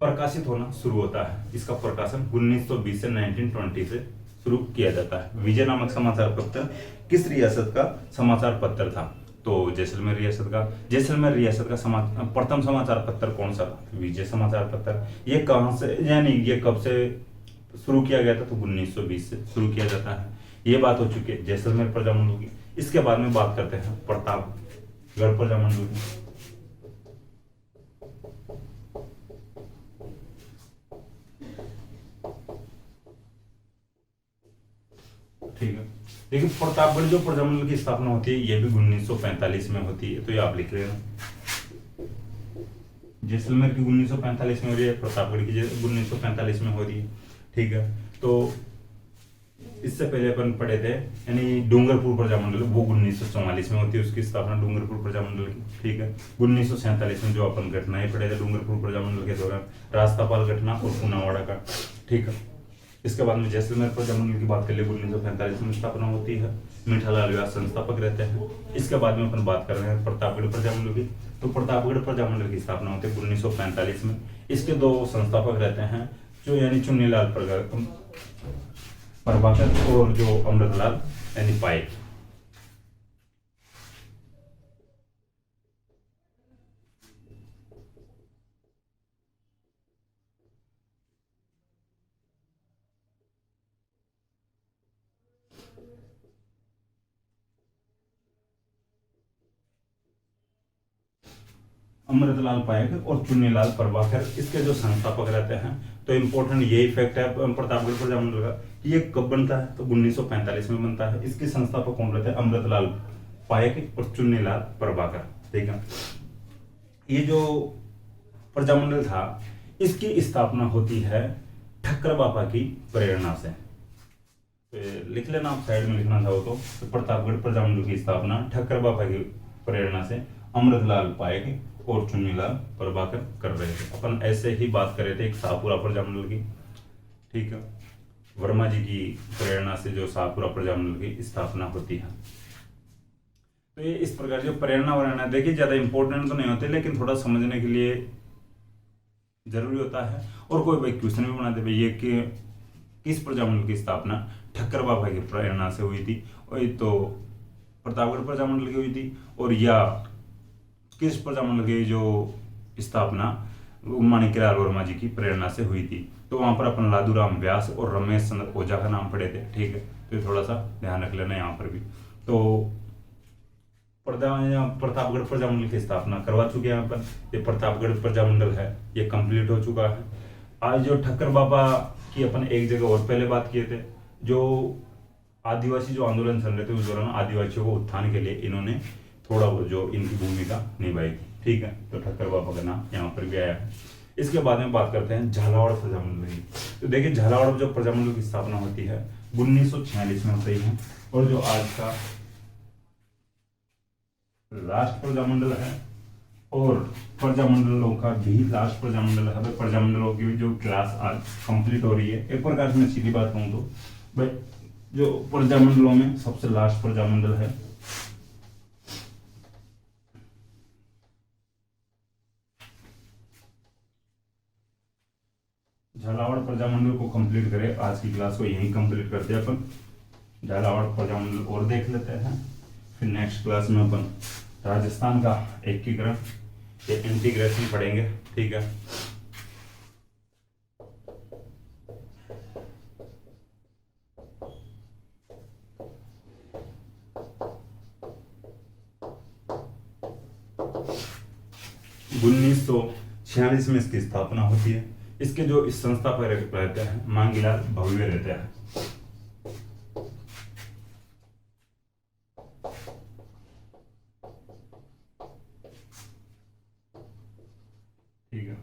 S1: प्रकाशित होना शुरू होता है। इसका प्रकाशन 1920 से 1920 से शुरू किया जाता है। विजय नामक समाचार पत्र किस रियासत का समाचार पत्र था, तो जैसलमेर रियासत का प्रथम समाचार पत्र कौन सा था, विजय समाचार पत्र। ये कहां से, यानी ये कब से शुरू किया गया था, तो 1920 से शुरू किया जाता है। ये बात हो चुकी है जैसलमेर प्रजामंडल की। इसके बाद में बात करते हैं प्रतापगढ़ प्रजामंडल की। ठीक है, देखिए प्रतापगढ़ जो प्रजामंडल की स्थापना होती है, ये भी 1945 में होती है, तो ये आप लिख लेना। जैसलमेर की 1945 में हो रही है, प्रतापगढ़ की 1945 में हो रही है। ठीक है, तो इससे पहले अपन पढ़े थे, यानी डूंगरपुर प्रजामंडल, वो 1944 में होती है उसकी स्थापना, डूंगरपुर प्रजामंडल की। ठीक है, 1947 में जो अपन घटनाएं पढ़े थे डूंगरपुर प्रजामंडल के दौरान, रास्तापाल घटना और पूनावाड़ा का। ठीक है, इसके बाद में जैसलमेर प्रजामंडल की बात कर ले, 1945 में स्थापना होती है। मीठालाल व्यास संस्थापक रहते हैं। इसके बाद में अपन बात कर रहे हैं प्रतापगढ़ प्रजामंडल की। तो प्रतापगढ़ प्रजामंडल की स्थापना होती है 1945 में। इसके दो संस्थापक रहते हैं, जो यानी चुन्नीलाल प्रभाकर और जो अमृतलाल यानी पाइक। अमृतलाल पायक और चुन्नीलाल प्रभाकर इसके जो संस्थापक रहते हैं। तो इम्पोर्टेंट यही फैक्ट है प्रतापगढ़ प्रजामंडल का कि ये कब बनता है, तो 1945 में बनता है। इसके संस्थापक कौन रहते हैं, अमृतलाल पायक और चुन्नीलाल प्रभाकर। ठीक है, ये जो प्रजामंडल था, इसकी स्थापना होती है ठक्कर बाबा की प्रेरणा से। तो लिख लेना आप, साइड में लिखना चाहो तो प्रतापगढ़ प्रजामंडल की स्थापना ठक्कर बाबा की प्रेरणा से अमृतलाल पायक और चुन्नीलाल प्रभाकर कर रहे थे। अपन ऐसे ही बात कर रहे थे एक शाहपुरा प्रजामंडल की। ठीक है, वर्मा जी की प्रेरणा से जो शाहपुरा प्रजामंडल की स्थापना होती है। तो ये इस प्रकार जो प्रेरणा देखिए ज्यादा इंपॉर्टेंट तो नहीं होते, लेकिन थोड़ा समझने के लिए जरूरी होता है। और कोई भाई क्वेश्चन भी बना दे भाई ये कि किस प्रजामंडल की स्थापना ठक्कर बाबा की प्रेरणा से हुई थी, और तो प्रतापगढ़ प्रजामंडल की हुई थी, और या किस प्रजामंडल की जो स्थापना माणिक्यलाल वर्मा जी की प्रेरणा से हुई थी। तो वहां पर अपन लादूराम व्यास और रमेश चंद्र ओझा का नाम पढ़े थे, ठीक है। तो ये थोड़ा सा ध्यान रख लेना यहाँ पर भी। तो प्रतापगढ़ प्रजामंडल की स्थापना करवा चुके हैं अपन। ये प्रतापगढ़ प्रजामंडल है, ये कंप्लीट हो चुका है। आज जो ठक्कर बाबा की अपन एक जगह और पहले बात किए थे, जो आदिवासी जो आंदोलन चल रहे थे उस दौरान आदिवासियों को उत्थान के लिए इन्होंने थोड़ा बहुत जो इनकी भूमिका निभाई थी, ठीक है। तो ठक्कर बाबा का नाम यहाँ पर भी आया है। इसके बाद में बात करते हैं झालावाड़ प्रजामंडल की। तो देखिए झालावाड़ जो प्रजामंडल की स्थापना होती है 1946 में होती है, और जो आज का लास्ट प्रजामंडल है और प्रजामंडलों का भी लास्ट प्रजामंडल है। प्रजामंडलों की जो क्लास आज कंप्लीट हो रही है, एक प्रकार से मैं सीधी बात कहूं तो भाई जो प्रजामंडलों में सबसे लास्ट प्रजामंडल है झालावाड़ प्रजामंडल को कंप्लीट करें। आज की क्लास को यहीं कंप्लीट करते हैं अपन। झालावाड़ प्रजामंडल और देख लेते हैं, फिर नेक्स्ट क्लास में अपन राजस्थान का एकीकरण या इंटीग्रेशन पढ़ेंगे, ठीक है। उन्नीस सौ 46 में इसकी स्थापना होती है। इसके जो इस संस्थापक रहते हैं मांगीलाल भव्य रहते हैं। ठीक है,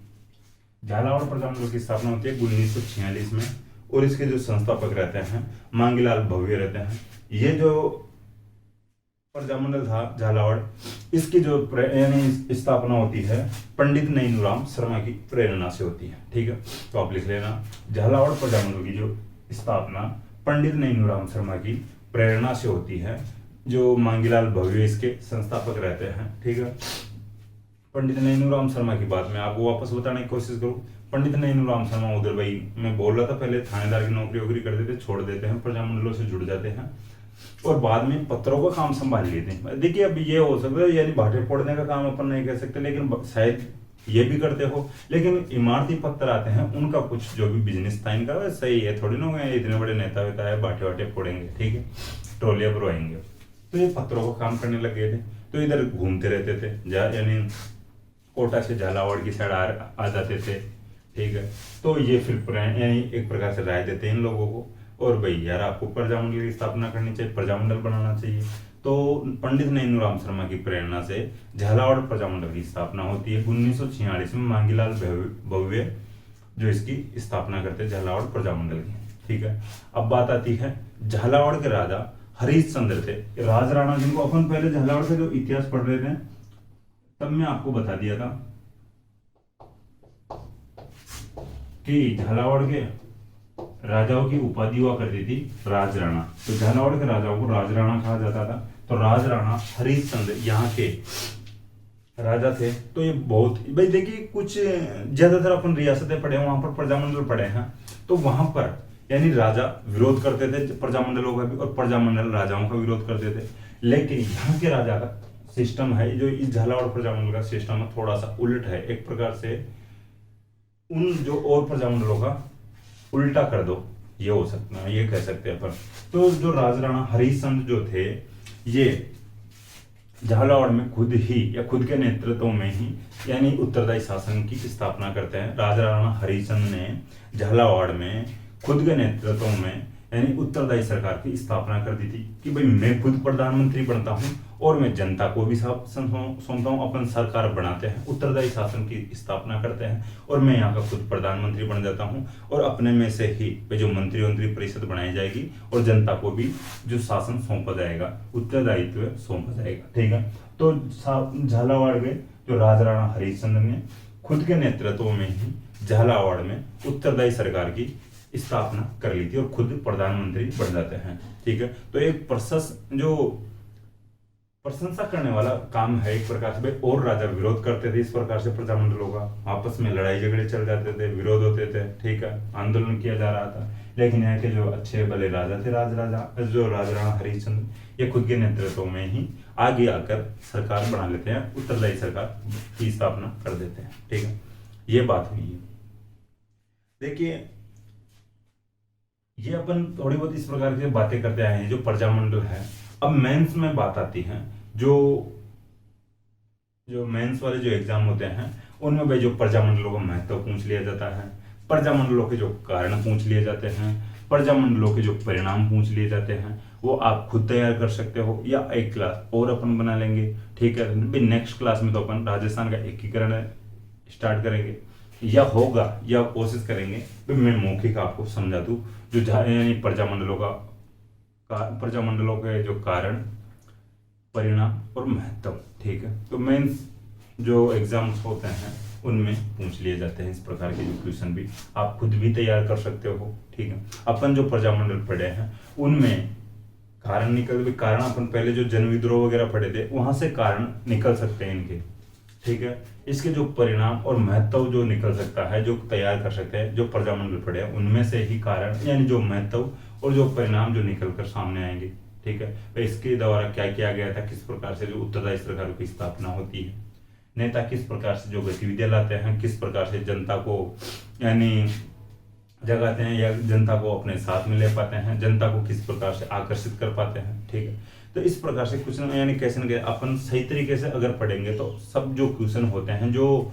S1: झालावाड़ प्रजामंडल की स्थापना होती है 1946 में, और इसके जो संस्थापक रहते हैं मांगीलाल भव्य रहते हैं। ये जो प्रजामंडल था झालावाड़, इसकी जो यानी स्थापना होती है पंडित नैनूराम शर्मा की प्रेरणा से होती है, ठीक है। तो आप लिख लेना झालावाड़ प्रजामंडल की जो स्थापना पंडित नैनूराम शर्मा की प्रेरणा से होती है। जो मांगीलाल भव्य इसके संस्थापक रहते हैं, ठीक है। पंडित नैनूराम शर्मा की बात मैं आपको वापस बताने की कोशिश करूं। पंडित नैनूराम शर्मा उधर भाई मैं बोल रहा था पहले थानेदार की नौकरी वोकरी करते थे, छोड़ देते हैं, प्रजामंडलों से जुड़ जाते हैं और बाद में पत्रों का काम संभाल लेते हैं। देखिए अब ये हो सकता है यानी भाटे फोड़ने का काम अपन नहीं कह सकते, लेकिन शायद ये भी करते हो। लेकिन इमारती पत्थर आते हैं उनका कुछ जो भी बिजनेस था इनका सही है, थोड़ी ना गए इतने बड़े नेता वेता है भाटे वाटे फोड़ेंगे, ठीक है, ट्रोलियां भरवाएंगे। तो ये पत्थरों का काम करने लग गए थे, तो इधर घूमते रहते थे, यानी कोटा से झालावाड़ की साइड आ जाते थे, ठीक है। तो ये फिर यानी एक प्रकार से राय देते हैं इन लोगों को, और भाई यार आपको प्रजामंडल की स्थापना करनी चाहिए, प्रजामंडल बनाना चाहिए। तो पंडित नैनूराम शर्मा की प्रेरणा से झालावाड़ प्रजामंडल की स्थापना होती है 1946 में। मांगीलाल भव्य जो इसकी स्थापना करते हैं झालावाड़ प्रजामंडल की, ठीक है। अब बात आती है झालावाड़ के राजा हरिश्चंद्र थे, राज राणा, जिनको अपन पहले झालावाड़ का जो इतिहास पढ़ रहे थे तब मैं आपको बता दिया था कि झालावाड़ के राजाओं की उपाधि हुआ करती थी राज राणा। तो झालावाड़ के राजाओं को राज राणा कहा जाता था। तो राज राणा हरिश्चंद्र यहाँ के राजा थे। तो ये बहुत भाई देखिए कुछ ज्यादातर अपन रियासतें पढ़े हैं, वहां पर प्रजामंडल पढ़े हैं, तो वहां पर यानी राजा विरोध करते थे प्रजामंडलों का भी और प्रजामंडल राजाओं का विरोध करते थे। लेकिन यहाँ के राजा का सिस्टम है, जो इस झालावाड़ प्रजामंडल का सिस्टम है थोड़ा सा उल्ट है, एक प्रकार से उन जो और प्रजामंडलों का उल्टा कर दो, ये हो सकता है, ये कह सकते हैं अपन। तो जो राज राणा हरिश्चंद्र जो थे ये झालावाड़ में खुद ही या खुद के नेतृत्व में ही यानी उत्तरदायी शासन की स्थापना करते हैं। राजा राणा हरिश्चंद्र ने झालावाड़ में खुद के नेतृत्व में यानी उत्तरदायी सरकार की स्थापना कर दी थी कि भाई मैं खुद प्रधानमंत्री बनता हूं और मैं जनता को भी शासन सौंपता हूं, अपन सरकार बनाते हैं, उत्तरदायी शासन की स्थापना करते हैं और मैं यहाँ का खुद प्रधानमंत्री बन जाता हूं और अपने में से ही जो मंत्री परिषद बनाई जाएगी और जनता को भी जो शासन सौंपा जाएगा, उत्तरदायित्व सौंपा जाएगा, ठीक है। तो झालावाड़ में जो राजा राणा हरिश्चंद्र ने खुद के नेतृत्व में ही झालावाड़ में उत्तरदायी सरकार की स्थापना कर ली थी और खुद प्रधानमंत्री बन जाते हैं, ठीक है। तो एक प्रशंसा करने वाला काम है एक प्रकार से भाई। और राजा विरोध करते थे इस प्रकार से प्रजामंडलों का, आपस में लड़ाई झगड़े चल जाते थे, विरोध होते थे, ठीक है, आंदोलन किया जा रहा था। लेकिन यहाँ के जो अच्छे भले राजा थे जो राजा राणा हरिश्चंद्र, ये खुद के नेतृत्व में ही आगे आकर सरकार बना लेते हैं, उत्तरदायी सरकार की स्थापना कर देते हैं, ठीक है। ये बात हुई है। देखिए ये अपन थोड़ी बहुत इस प्रकार की बातें करते आए हैं जो प्रजामंडल है। अब मेंस में बात आती है, जो जो मेंस वाले जो एग्जाम होते हैं उनमें भाई जो प्रजामंडलों का महत्व पूछ लिया जाता है, प्रजामंडलों के जो कारण पूछ लिए जाते हैं, प्रजामंडलों के जो परिणाम पूछ लिए जाते हैं, वो आप खुद तैयार कर सकते हो या एक क्लास और अपन बना लेंगे। ठीक है, भाई नेक्स्ट क्लास में तो अपन राजस्थान का एकीकरण स्टार्ट करेंगे, या होगा या कोशिश करेंगे तो मैं मौखिक आपको समझा दूं, जो यानी प्रजामंडलों के जो कारण, परिणाम और महत्व। ठीक है, तो मेंस जो एग्जाम्स होते हैं उनमें पूछ लिए जाते हैं इस प्रकार के जो क्वेश्चन भी आप खुद भी तैयार कर सकते हो। ठीक है, अपन जो प्रजामंडल पढ़े हैं उनमें कारण अपन पहले जो जन विद्रोह वगैरह पढ़े थे वहां से कारण निकल सकते हैं इनके। ठीक है, इसके जो परिणाम और महत्व जो निकल सकता है, जो तैयार कर सकते हैं जो प्रजामंडल पढ़े हैं उनमें से ही कारण यानी जो महत्व और जो परिणाम जो निकल कर सामने आएंगे। ठीक है, तो इसके द्वारा क्या किया गया था, किस प्रकार से जो उत्तरदायी सरकारों की स्थापना होती है, नेता किस प्रकार से जो गतिविधियां लाते हैं, किस प्रकार से जनता को यानी जगाते हैं या जनता को अपने साथ में ले पाते हैं, जनता को किस प्रकार से आकर्षित कर पाते हैं। ठीक है, तो इस प्रकार से कुछ यानी कैसे न कैसे अपन सही तरीके से अगर पढ़ेंगे तो सब जो क्वेश्चन होते हैं जो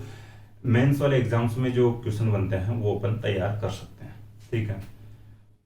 S1: मेंस वाले एग्जाम्स में जो क्वेश्चन बनते हैं वो अपन तैयार कर सकते हैं। ठीक है,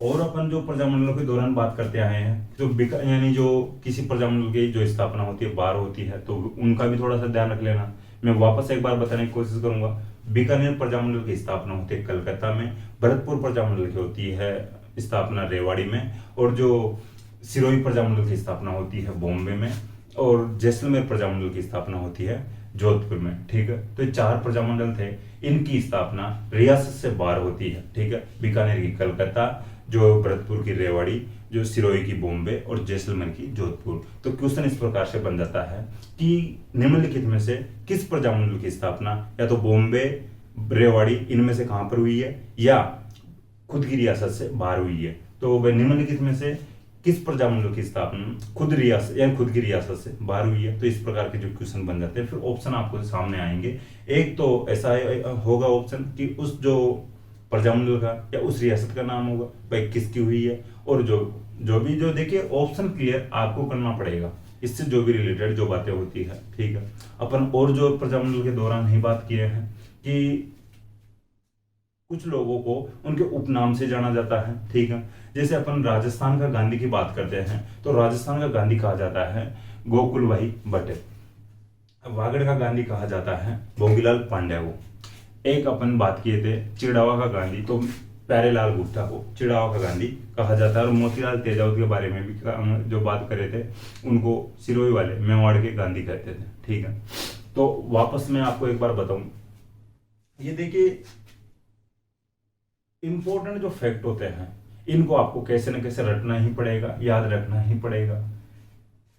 S1: और अपन जो प्रजामंडलों के दौरान बात करते आए हैं, जो यानी जो किसी प्रजामंडल की जो स्थापना होती है, बार होती है, तो उनका भी थोड़ा सा ध्यान रख लेना। मैं वापस एक बार बताने की कोशिश करूंगा। बीकानेर प्रजामंडल की स्थापना होती है कलकत्ता में, भरतपुर प्रजामंडल की होती है स्थापना रेवाड़ी में, और जो सिरोही प्रजामंडल की स्थापना होती है बॉम्बे में, और जैसलमेर प्रजामंडल की स्थापना होती है जोधपुर में। ठीक है, तो ये 4 प्रजामंडल थे, इनकी स्थापना रियासत से बाहर होती है। ठीक है, बीकानेर की कलकत्ता, जो भरतपुर की रेवाड़ी, जो सिरोही की बॉम्बे और जैसलमेर की जोधपुर। तो क्वेश्चन इस प्रकार से बन जाता है कि निम्नलिखित में से किस प्रजामंडल की स्थापना या तो बॉम्बे, रेवाड़ी इनमें से कहां पर हुई है, या खुद की रियासत से बाहर हुई है। तो वह निम्नलिखित में से किस प्रजामंडल की स्थापना खुद रियासत या खुद की रियासत से बाहर हुई है। तो इस प्रकार के जो क्वेश्चन बन जाते हैं, फिर ऑप्शन आपको सामने आएंगे। एक तो ऐसा होगा ऑप्शन कि उस जो प्रजामंडल का या उस रियासत का नाम होगा भाई किसकी हुई है, और जो देखिए ऑप्शन क्लियर आपको करना पड़ेगा, इससे जो भी रिलेटेड जो बातें होती है। ठीक है, अपन और जो प्रजामंडल के दौरान ही बात किए हैं कि कुछ लोगों को उनके उपनाम से जाना जाता है। ठीक है, जैसे अपन राजस्थान का गांधी की बात करते हैं तो राजस्थान का गांधी कहा जाता है गोकुल भाई भट्ट, वागड़ का गांधी कहा जाता है भोगीलाल पांड्या को। एक अपन बात किए थे चिड़ावा का गांधी, तो प्यारेलाल गुप्ता को चिड़ावा का गांधी कहा जाता है। और मोतीलाल तेजावत के बारे में भी जो बात करे थे उनको सिरोही वाले मेवाड़ के गांधी कहते थे। ठीक है, तो वापस मैं आपको एक बार बताऊं, ये देखिए इंपॉर्टेंट जो फैक्ट होते हैं इनको आपको कैसे न कैसे रटना ही पड़ेगा, याद रखना ही पड़ेगा।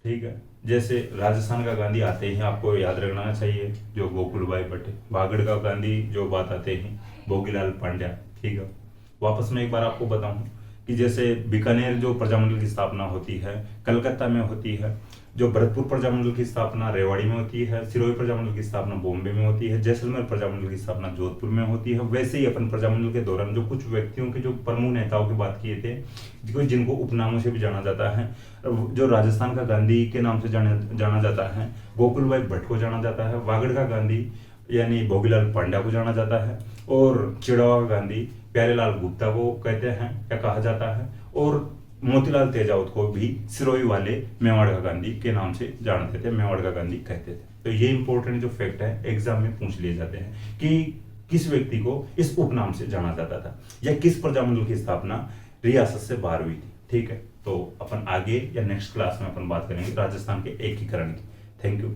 S1: ठीक है, जैसे राजस्थान का गांधी आते ही आपको याद रखना चाहिए जो गोकुल भाई भट्ट, वागड़ का गांधी जो बात आते ही भोगीलाल पांड्या। ठीक है, वापस मैं एक बार आपको बताऊं कि जैसे बीकानेर जो प्रजामंडल की स्थापना होती है कलकत्ता में होती है, जो भरतपुर प्रजामंडल की स्थापना रेवाड़ी में होती है, सिरोही प्रजामंडल की स्थापना बॉम्बे में होती है, जैसलमेर प्रजामंडल की स्थापना जोधपुर में होती है। वैसे ही अपन प्रजामंडल के दौरान जो कुछ व्यक्तियों के जो प्रमुख नेताओं की बात किए थे जिनको उपनामों से भी जाना जाता है, जो राजस्थान का गांधी के नाम से जाना जाता है, गोकुल भाई भट्ट को जाना जाता है, वागड़ का गांधी यानी भोगीलाल पांड्या को जाना जाता है, और चिड़ावा का गांधी प्यारेलाल गुप्ता को कहते हैं या कहा जाता है, और मोतीलाल तेजावत को भी सिरोही वाले मेवाड़ का गांधी के नाम से जानते थे, मेवाड़ का गांधी कहते थे। तो ये इंपॉर्टेंट जो फैक्ट है एग्जाम में पूछ लिए जाते हैं कि किस व्यक्ति को इस उपनाम से जाना जाता था या किस प्रजामंडल की स्थापना रियासत से बाहर हुई थी। ठीक है, तो अपन आगे या नेक्स्ट क्लास में अपन बात करेंगे राजस्थान के एकीकरण की। Thank you.